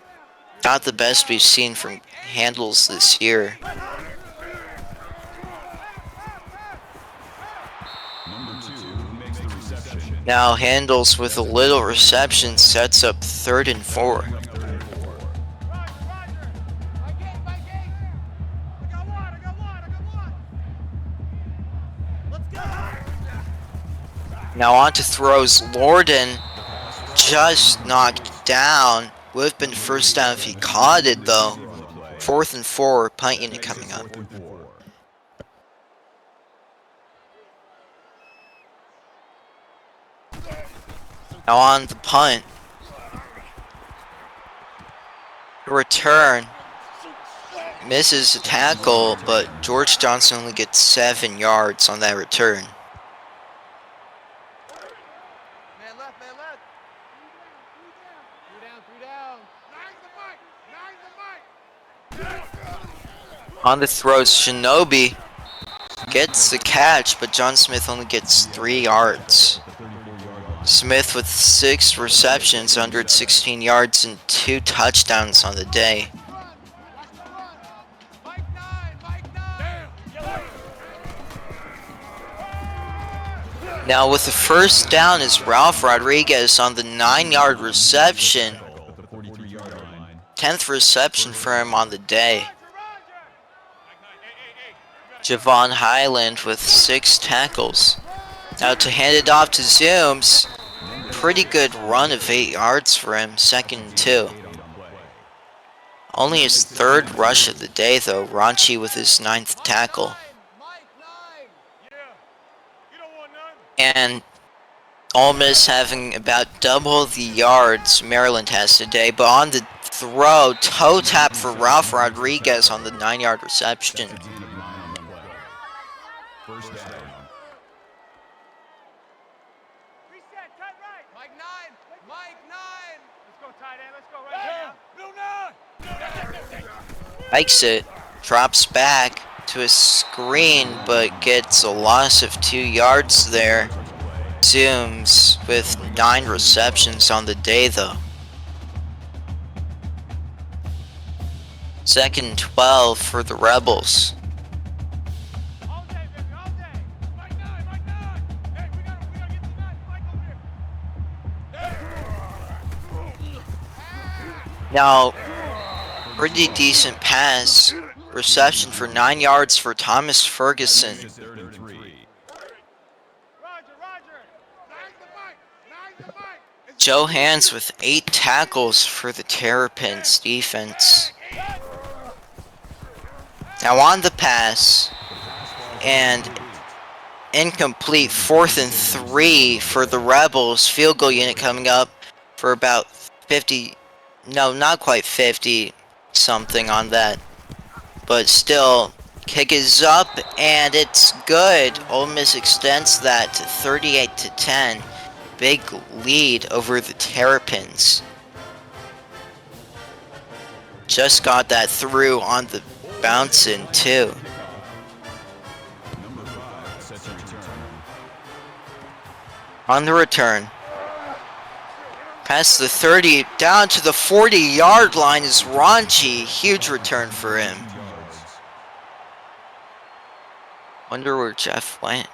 Not the best we've seen from Handles this year. Now Handles with a little reception sets up 3rd and 4. Now on to throws. Lorden just knocked down. Would have been first down if he caught it though. 4th and 4, punt unit coming up. Now on the punt. Return. Misses a tackle, but George Johnson only gets 7 yards on that return. On the throws, Shinobi gets the catch, but John Smith only gets 3 yards. Smith with 6 receptions, 116 yards, and 2 touchdowns on the day. Now with the first down is Ralph Rodriguez on the 9-yard reception. 10th reception for him on the day. Javon Highland with 6 tackles. Now to hand it off to Zooms. Pretty good run of 8 yards for him, 2nd and 2. Only his 3rd rush of the day though, Raunchy with his 9th tackle. And Ole Miss having about double the yards Maryland has today, but on the throw, toe tap for Ralph Rodriguez on the 9-yard reception. Hikes it, drops back to a screen, but gets a loss of 2 yards there. Zooms with 9 receptions on the day though. 2nd and 12 for the Rebels. Now, pretty decent pass. Reception for 9 yards for Thomas Ferguson. Joe Hands with 8 tackles for the Terrapins defense. Now on the pass, and incomplete, 4th and 3 for the Rebels. Field goal unit coming up for about 50, no, not quite 50 something on that. But still, kick is up, and it's good. Ole Miss extends that to 38-10. Big lead over the Terrapins. Just got that through on the bouncing too. On the return. Past the 30, down to the 40-yard line is Raunchy. Huge return for him. Wonder where Jeff went.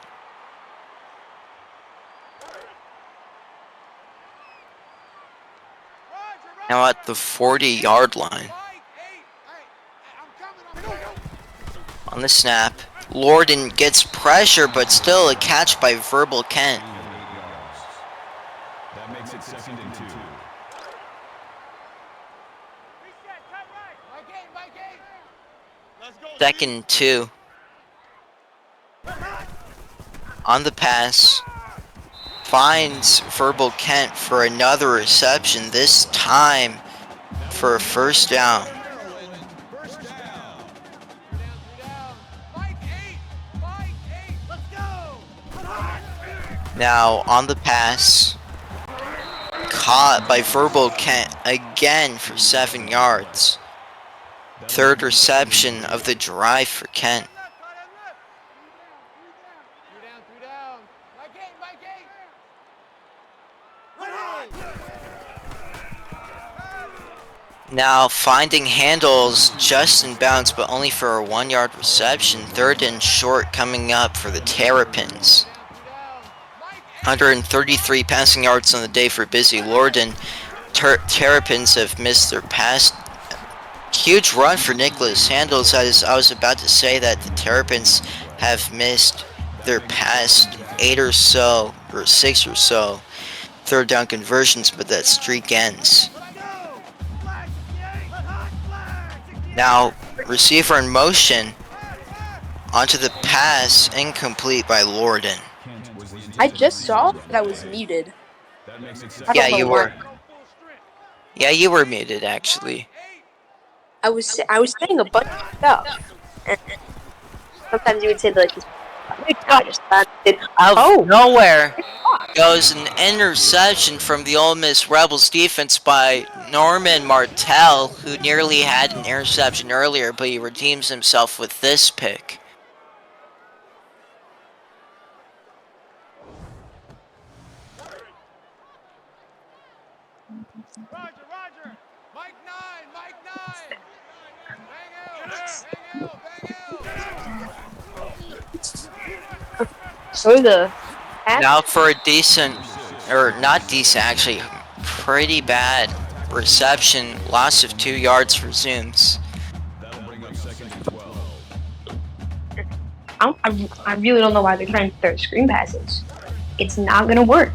Now at the 40-yard line. On the snap, Lorden gets pressure, but still a catch by Verbal Kent. That makes it 2nd Second and 2. On the pass. Finds Verbal Kent for another reception, this time for a first down. First down. Now on the pass. Caught by Verbal Kent again for 7 yards. Third reception of the drive for Kent. Now finding handles just in bounds, but only for a 1-yard reception. Third and short coming up for the Terrapins. 133 passing yards on the day for Busy Lorden. Terrapins have missed their pass. Huge run for Nicholas Handles. As I was about to say that the Terrapins have missed their past 8 or so, or 6 or so, third down conversions, but that streak ends. Now, receiver in motion, onto the pass, incomplete by Lorden. I just saw that I was muted. That makes it I Yeah, don't know you why. were. Yeah, you were muted, actually. I was saying a bunch of stuff. And sometimes you would say like, I just did. Out Oh. of nowhere goes an interception from the Ole Miss Rebels defense by Norman Martell, who nearly had an interception earlier, but he redeems himself with this pick. Roger. Mike 9. Bang out. So the pass. Now for a decent, or not decent, actually, pretty bad reception. Loss of 2 yards for Zooms. That'll bring up second and 12. I really don't know why they're trying to throw screen passes. It's not gonna work.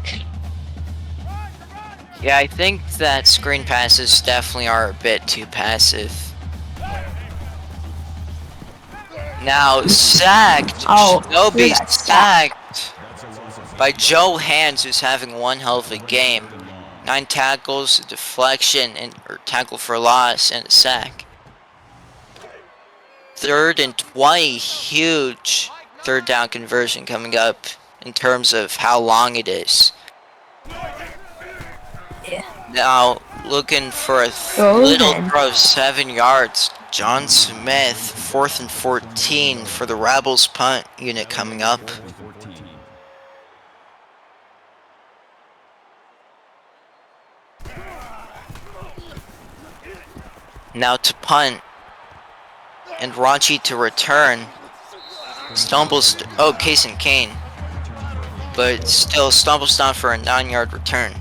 Yeah, I think that screen passes definitely are a bit too passive. Now sacked. Oh, Shinobi look at that sacked by Joe Hands, who's having one hell of a game. 9 tackles, a deflection, or tackle for loss, and a sack. Third and 20, huge third down conversion coming up in terms of how long it is. Yeah. Now looking for a little throw of 7 yards. John Smith, 4th and 14 for the Rebels punt unit coming up. Now to punt, and Raunchy to return. Stumbles, Case and Kane, but still stumbles down for a 9-yard return.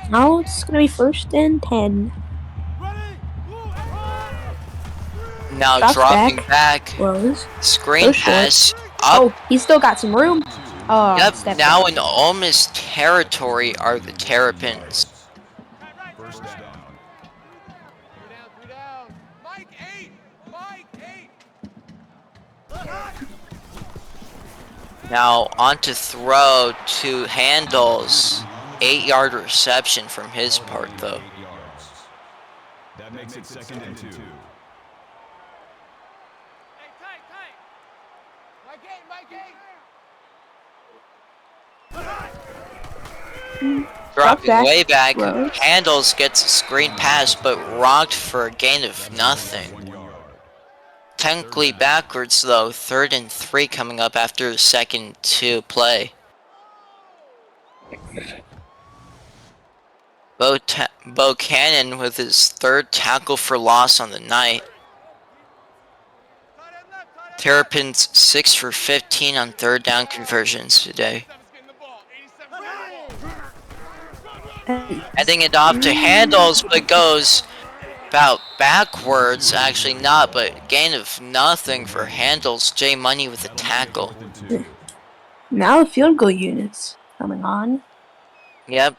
Now it's gonna be 1st and 10. Now Drops dropping back, Close. screen Push pass up. Oh, he's still got some room. Oh, Yep, step now back. in Ole Miss territory are the Terrapins. First down. Mike 8. Now on to throw to Handles. 8-yard reception from his part though. 8 yards. That makes it second and 2. Hey, tight. Mike 8. Dropping back. way back, Close. Handles gets a screen pass but rocked for a gain of nothing. 1 yard. Technically backwards though, 3rd and 3 coming up after the 2nd 2 play. Bo Cannon with his 3rd tackle for loss on the night. Terrapins 6 for 15 on 3rd down conversions today. Heading it off to Handles, but goes about backwards. Actually not, but gain of nothing for Handles. J Money with a tackle. Now the field goal units coming on. Yep.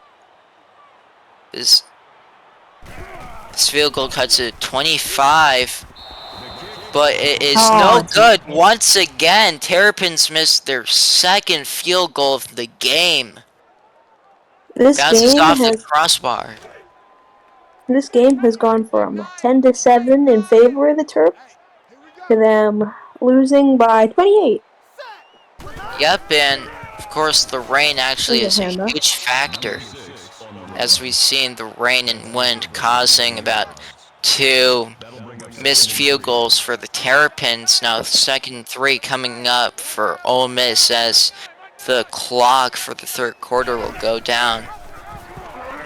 Is This field goal cuts it 25, but it is Oh, no good. Once again, Terrapins missed their second field goal of the game. This Bounces game off the has crossbar. gone from 10-7 in favor of the Terps to them losing by 28. Yep, and of course the rain actually There's is a a handoff. huge factor. As we've seen, the rain and wind causing about 2 missed field goals for the Terrapins. Now, second and 3 coming up for Ole Miss as the clock for the third quarter will go down.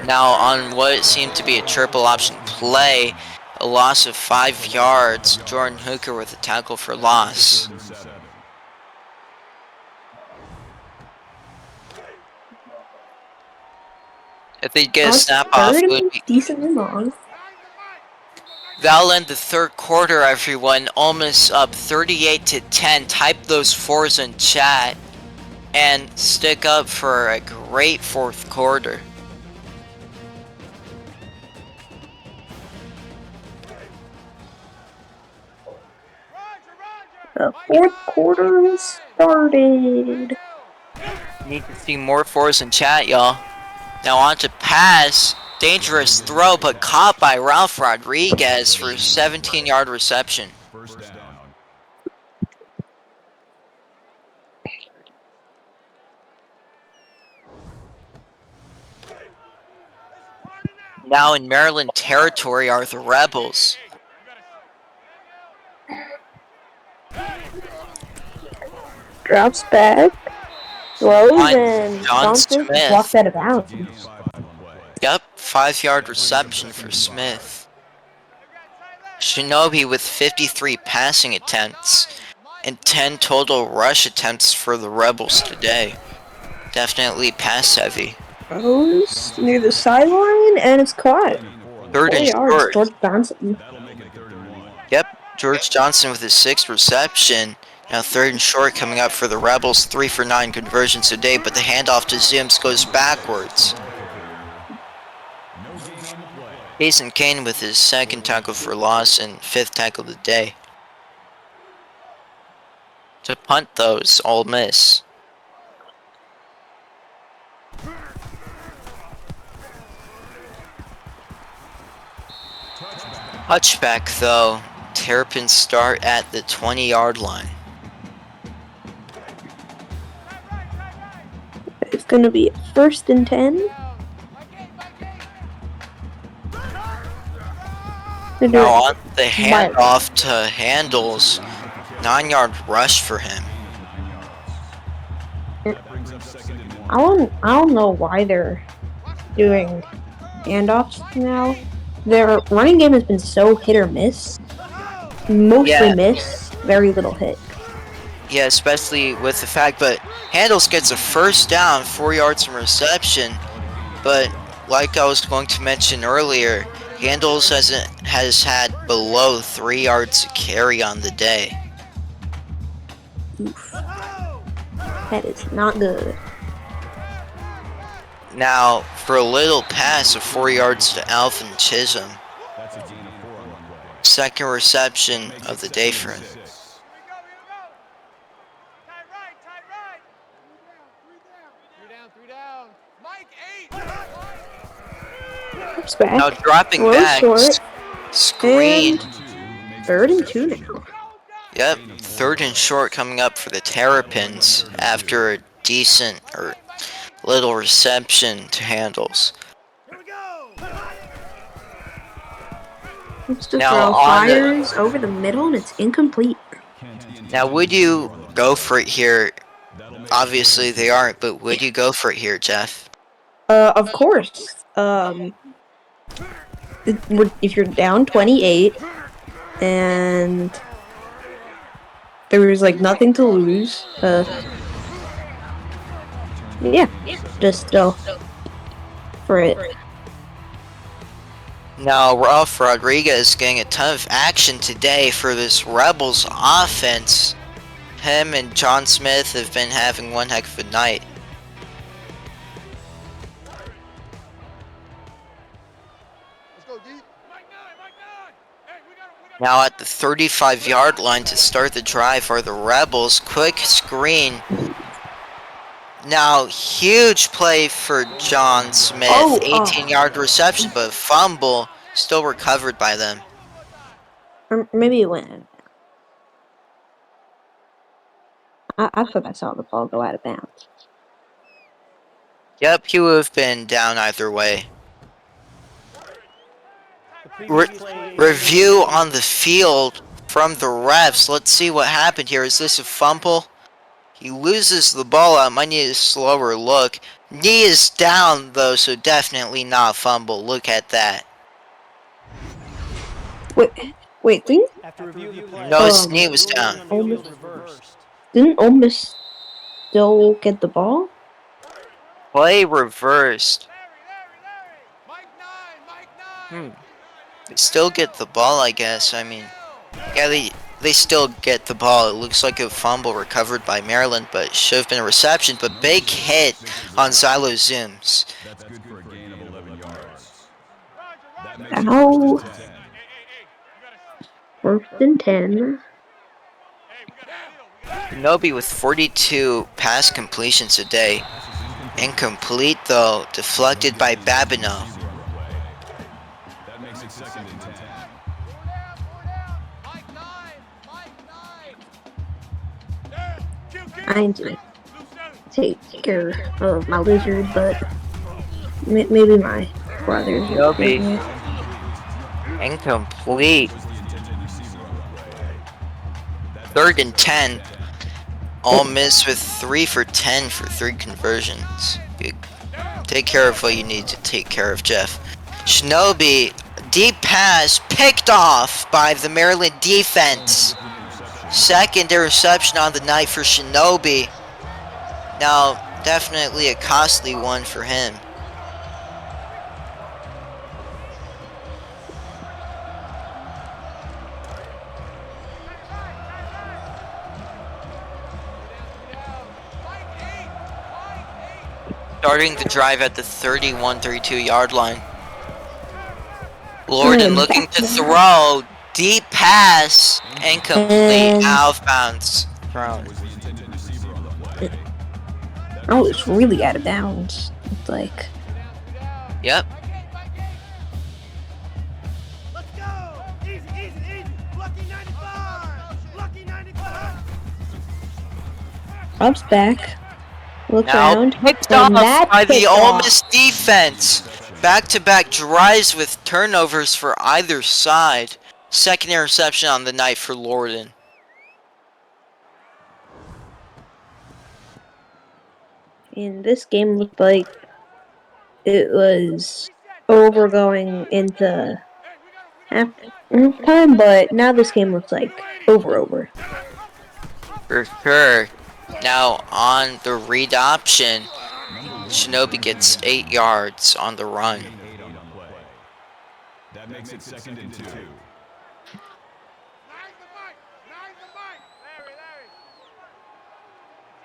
Now, on what seemed to be a triple option play, a loss of 5 yards, Jordan Hooker with a tackle for loss. If they get a snap off, it would be decently long. that'll end the third quarter, everyone. Ole Miss up 38-10. Type those fours in chat and stick up for a great fourth quarter. The fourth quarter has started. Need to see more fours in chat, y'all. Now on to pass. Dangerous throw, but caught by Ralph Rodriguez for a 17-yard reception. First down. Now in Maryland territory are the Rebels. Drops back. Throws On and John Johnson Smith. walks out of bounds. Yep, 5-yard reception for Smith. Shinobi with 53 passing attempts and 10 total rush attempts for the Rebels today. Definitely pass heavy. Goes near the sideline and it's caught. Third 4 and yards. short. George Johnson. Yep, George Johnson with his 6th reception. Now third and short coming up for the Rebels. 3 for 9 conversions today, but the handoff to Zims goes backwards. Jason Kane with his 2nd tackle for loss and 5th tackle of the day. To punt those, Ole Miss. Touchback though. Terrapins start at the 20-yard line. It's going to be 1st and 10. Now on the handoff to Handles. 9-yard rush for him. I don't know why they're doing handoffs now. Their running game has been so hit or miss. Mostly miss, very little hit. Yeah, especially with the fact, but Handles gets a first down, 4 yards from reception. But like I was going to mention earlier, Handles has had below 3 yards to carry on the day. Oof. That is not good. Now, for a little pass of 4 yards to Alvin Chisholm. 2nd reception of the day for him. Now dropping back, short. screen. And 3rd and 2 now. Yep, 3rd and short coming up for the Terrapins after a decent or little reception to Handles. It's to Now throw fires over the middle and it's incomplete. Now would you go for it here? Obviously they aren't, but would you go for it here, Jeff? Of course. If you're down 28 and there's like nothing to lose, yeah, just go for it. Now Ralph Rodriguez getting a ton of action today for this Rebels offense. Him and John Smith have been having one heck of a night. Now at the 35-yard line to start the drive are the Rebels. Quick screen. Now, huge play for John Smith. Oh, 18-yard reception, but fumble still recovered by them. Or maybe it went. I thought I saw the ball go out of bounds. Yep, he would have been down either way. The previous play- Review on the field from the refs. Let's see what happened here. Is this a fumble? He loses the ball out. Might need a slower look. Knee is down though, so definitely not a fumble. Look at that. Wait, After review of the play, No, his knee was down. Field reversed. didn't Ole Miss still get the ball? Play reversed. They still get the ball, I guess. I mean, yeah, they still get the ball. It looks like a fumble recovered by Maryland, but it should have been a reception. But big hit on Xylo Zooms. That's good for a gain of 11 yards. Ow. First and 10. Nobi with 42 pass completions a day. Incomplete though, deflected by Babineau. That makes it second and 10. I need to take care of my lizard, but maybe my brothers. Nobi. Incomplete. 3rd and 10. All Miss with 3 for 10 for 3 conversions. Take care of what you need to take care of, Jeff. Shinobi, deep pass, picked off by the Maryland defense. 2nd interception on the night for Shinobi. Now, definitely a costly one for him. Starting the drive at the 31-32 yard line. Lorden looking to throw. Deep pass. Incomplete. Out of bounds. Thrown. Oh, it's really out of bounds. It's like. Yep. Let's go! Easy, easy, easy! Lucky 95! Lucky 95! Rob's back. Look Now around. picked and off that by the picked Ole off. Miss defense. Back-to-back drives with turnovers for either side. 2nd interception on the night for Lorden. And this game looked like it was over going into halftime, but now this game looks like over. For sure. Now on the read option, Shinobi gets 8 yards on the run. That makes it second and 2.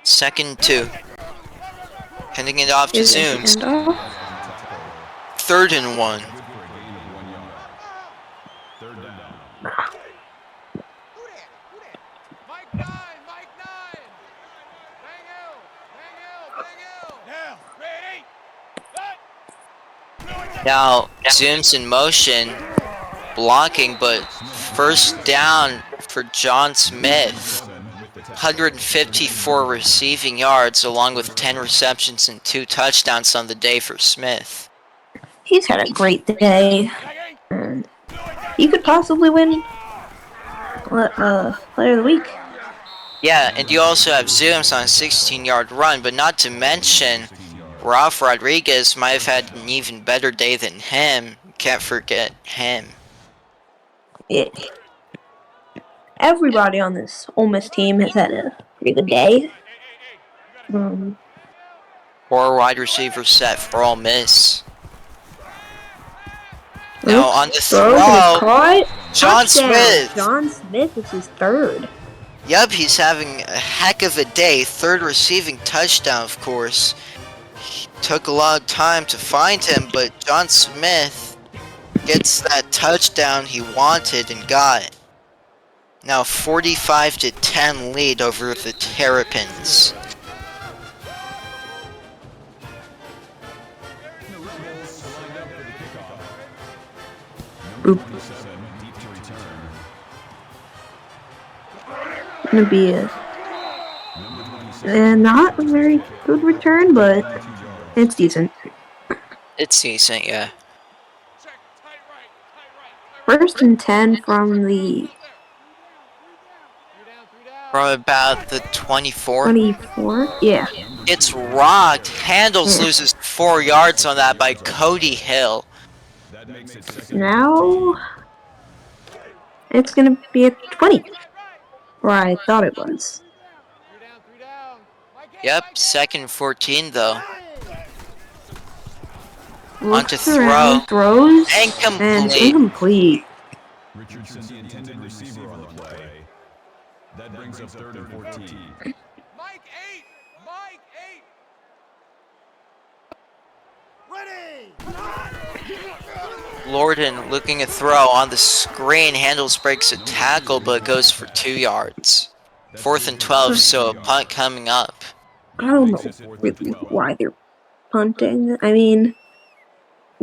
Second 2. Handing it off to Is it Zooms. handoff? 3rd and 1. Third down. Mike 9! Mike 9! Bang out! Bang out! Bang out! Now, ready! Now Zooms in motion, blocking, but first down for John Smith. 154 receiving yards along with 10 receptions and 2 touchdowns on the day for Smith. He's had a great day. And he could possibly win Player of the Week. Yeah, and you also have Zooms on a 16-yard run, but not to mention Ralph Rodriguez might have had an even better day than him. Can't forget him. Yeah. Everybody on this Ole Miss team has had a pretty good day. 4 wide receivers set for Ole Miss. Now on the throw, John Touchdown. Smith. John Smith is his 3rd. Yep, he's having a heck of a day. 3rd receiving touchdown, of course. He took a lot of time to find him, but John Smith gets that touchdown he wanted and got. Now 45-10 lead over the Terrapins. The Rebels lined up for the kickoff. Oop. Number 27, deep to return. Gonna be a Number 27, not a very good return, but 22 yards. it's decent. It's decent, yeah. Check, tight right, tight right, tight right. First and 10 from the Three down, three down. From about the 24. 24. Yeah. It's rocked. Handles Yeah. loses 4 yards on that by Cody Hill. That makes it second and Now it's gonna be a 20. Or I thought it was. Three down, three down. Mike eight, Yep, Mike eight. second and 14 though. On to Looks around, throw. throws, and Incomplete. incomplete. Richardson, the intended receiver on the play. That brings up third and 14. Mike eight, Mike eight. Lorden looking a throw on the screen. Handles breaks a tackle but goes for 2 yards. 4th and 12, so a punt coming up. I don't know really why they're punting. I mean,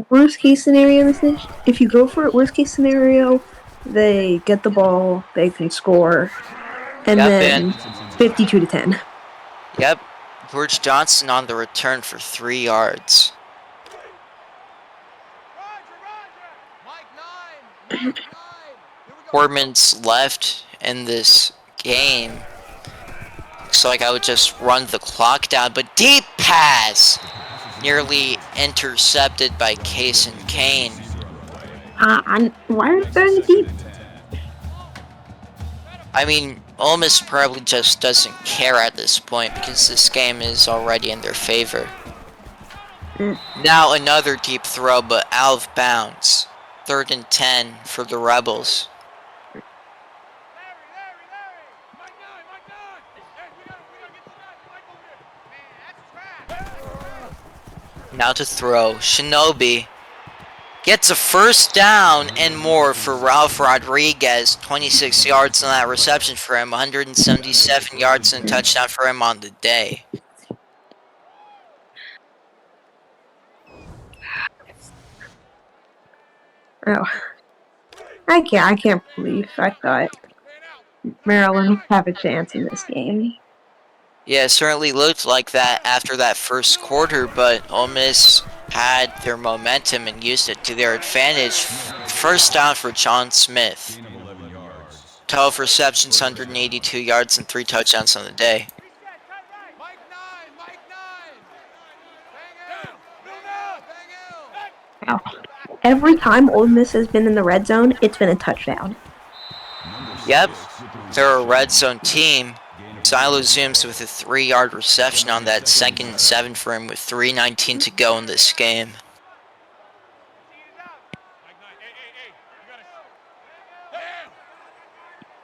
worst case scenario is this. If you go for it, worst case scenario, they get the ball, they can score, and Yep, then 52-10. Yep, George Johnson on the return for 3 yards. Mike nine, Mike nine. Here we go. 4 minutes left in this game. Looks like I would just run the clock down, but deep pass! Nearly intercepted by Case and Kane. Why are they throwing it deep? I mean, Ole Miss probably just doesn't care at this point because this game is already in their favor. Now another deep throw, but out of bounds. 3rd and 10 for the Rebels. Larry. Mike nine, Mike nine. Hey, we gotta get to that. Mike over there. Man, that's trash. Now to throw. Shinobi gets a first down and more for Ralph Rodriguez. 26 yards on that reception for him. 177 yards and a touchdown for him on the day. Oh, I can't believe I thought Maryland would have a chance in this game. Yeah, it certainly looked like that after that first quarter, but Ole Miss had their momentum and used it to their advantage. First down for John Smith. Gain of 11 yards. 12 receptions, 182 yards, and 3 touchdowns on the day. Mike nine, Mike nine. Bang out. Move out. Bang out. Wow. Every time Ole Miss has been in the red zone, it's been a touchdown. Yep, they're a red zone team. Silo zooms with a 3-yard reception on that 2nd and 7 for him with 3:19 to go in this game. Mike nine. Hey. You gotta. Damn.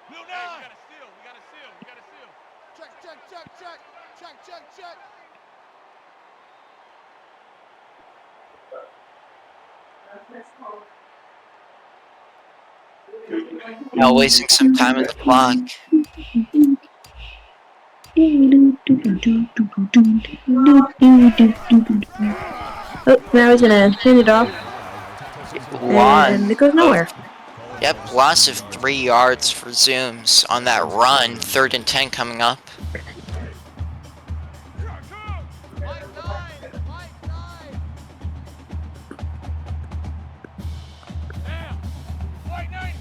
Blue nine. We gotta seal. Check. Now wasting some time on the clock. Oh, now he's gonna hand it off, Loss. and it goes nowhere. Yep, loss of 3 yards for Zooms on that run. 3rd and 10 coming up. Mike nine. Damn. Mike nine.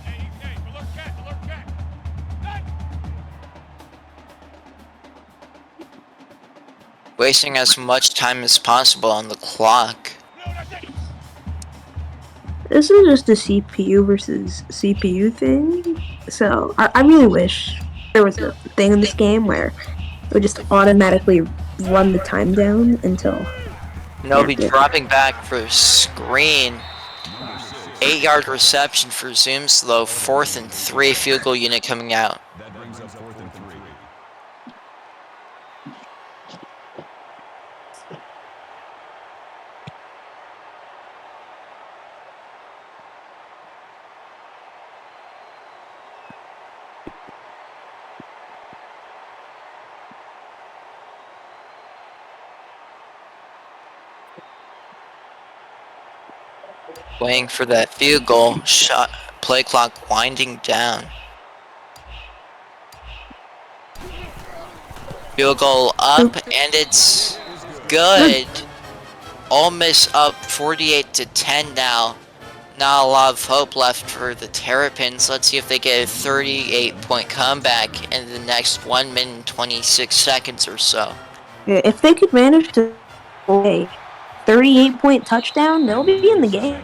Hey, alert cat. Nine. Wasting as much time as possible on the clock. No, that's it. This is just a CPU versus CPU thing. So I really wish there was a thing in this game where it would just automatically run the time down until. Nobi Yeah. dropping back for screen. 8-yard reception for Zooms though. 4th and 3 field goal unit coming out. That brings up 4th and 3. Waiting for that field goal. Shot. Play clock winding down. Field goal up, and it's good. Ole Miss up 48-10 now. Not a lot of hope left for the Terrapins. Let's see if they get a 38-point comeback in the next 1 minute and 26 seconds or so. If they could manage to play 38-point touchdown, they'll be in the game.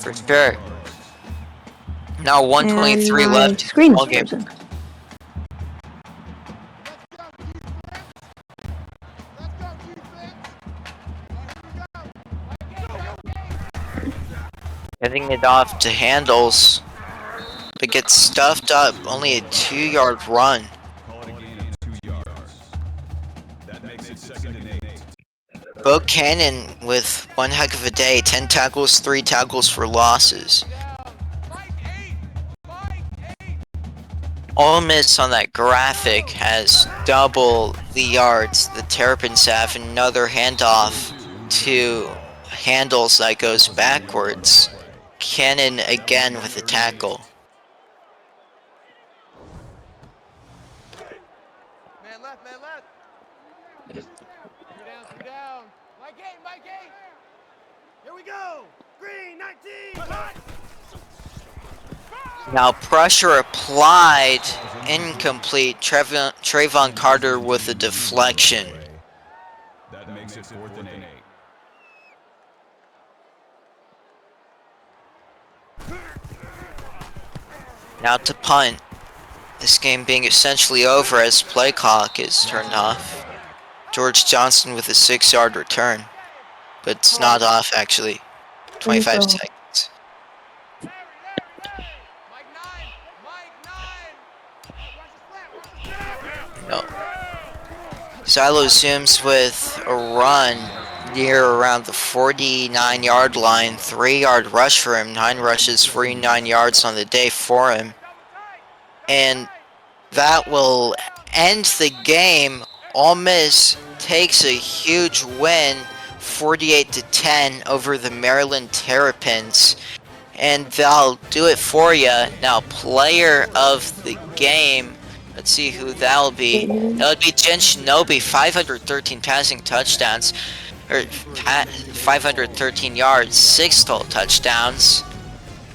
For sure. Now 123 And left my in the screen is ball game. frozen. Getting it off to handles. But gets stuffed up. Only a 2-yard run. Call it a gain of 2 yards. That makes it 2nd and 8. Bo Cannon with one heck of a day. 10 tackles, 3 tackles for losses. Ole Miss on that graphic has double the yards. The Terrapins have another handoff to handles that goes backwards. Cannon again with a tackle. Man left, man left. 3 down, 3 down. Mike 8, Mike 8. Here we go. Green 19. Hot. Now pressure applied, incomplete. Trayvon Carter with a deflection. That makes it 4th and 8. Now to punt. This game being essentially over as play clock is turned off. George Johnson with a 6-yard return. But it's not off actually. 25 seconds. Mike 9. Mike 9. Watch the flat, watch the flat. No. Silo zooms with a run near around the 49-yard line. 3-yard rush for him. 9 rushes, 49 yards on the day for him. And that will end the game. Ole Miss takes a huge win, 48-10 over the Maryland Terrapins. And that'll do it for you. Now, player of the game. Let's see who that'll be. That'll be Jen Shinobi, 513 passing touchdowns. Or 513 yards, 6 total touchdowns.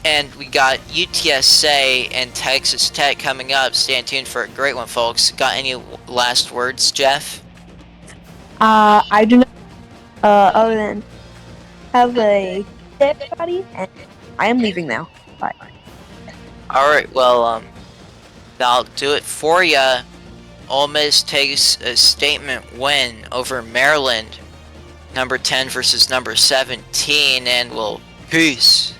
And we got UTSA and Texas Tech coming up. Stay tuned for a great one, folks. Got any last words, Jeff? I do not. Other than have a day, everybody, and I am leaving now. Bye. Alright, well, that'll do it for ya. Ole Miss takes a statement win over Maryland. Number 10 versus number 17, and we'll peace.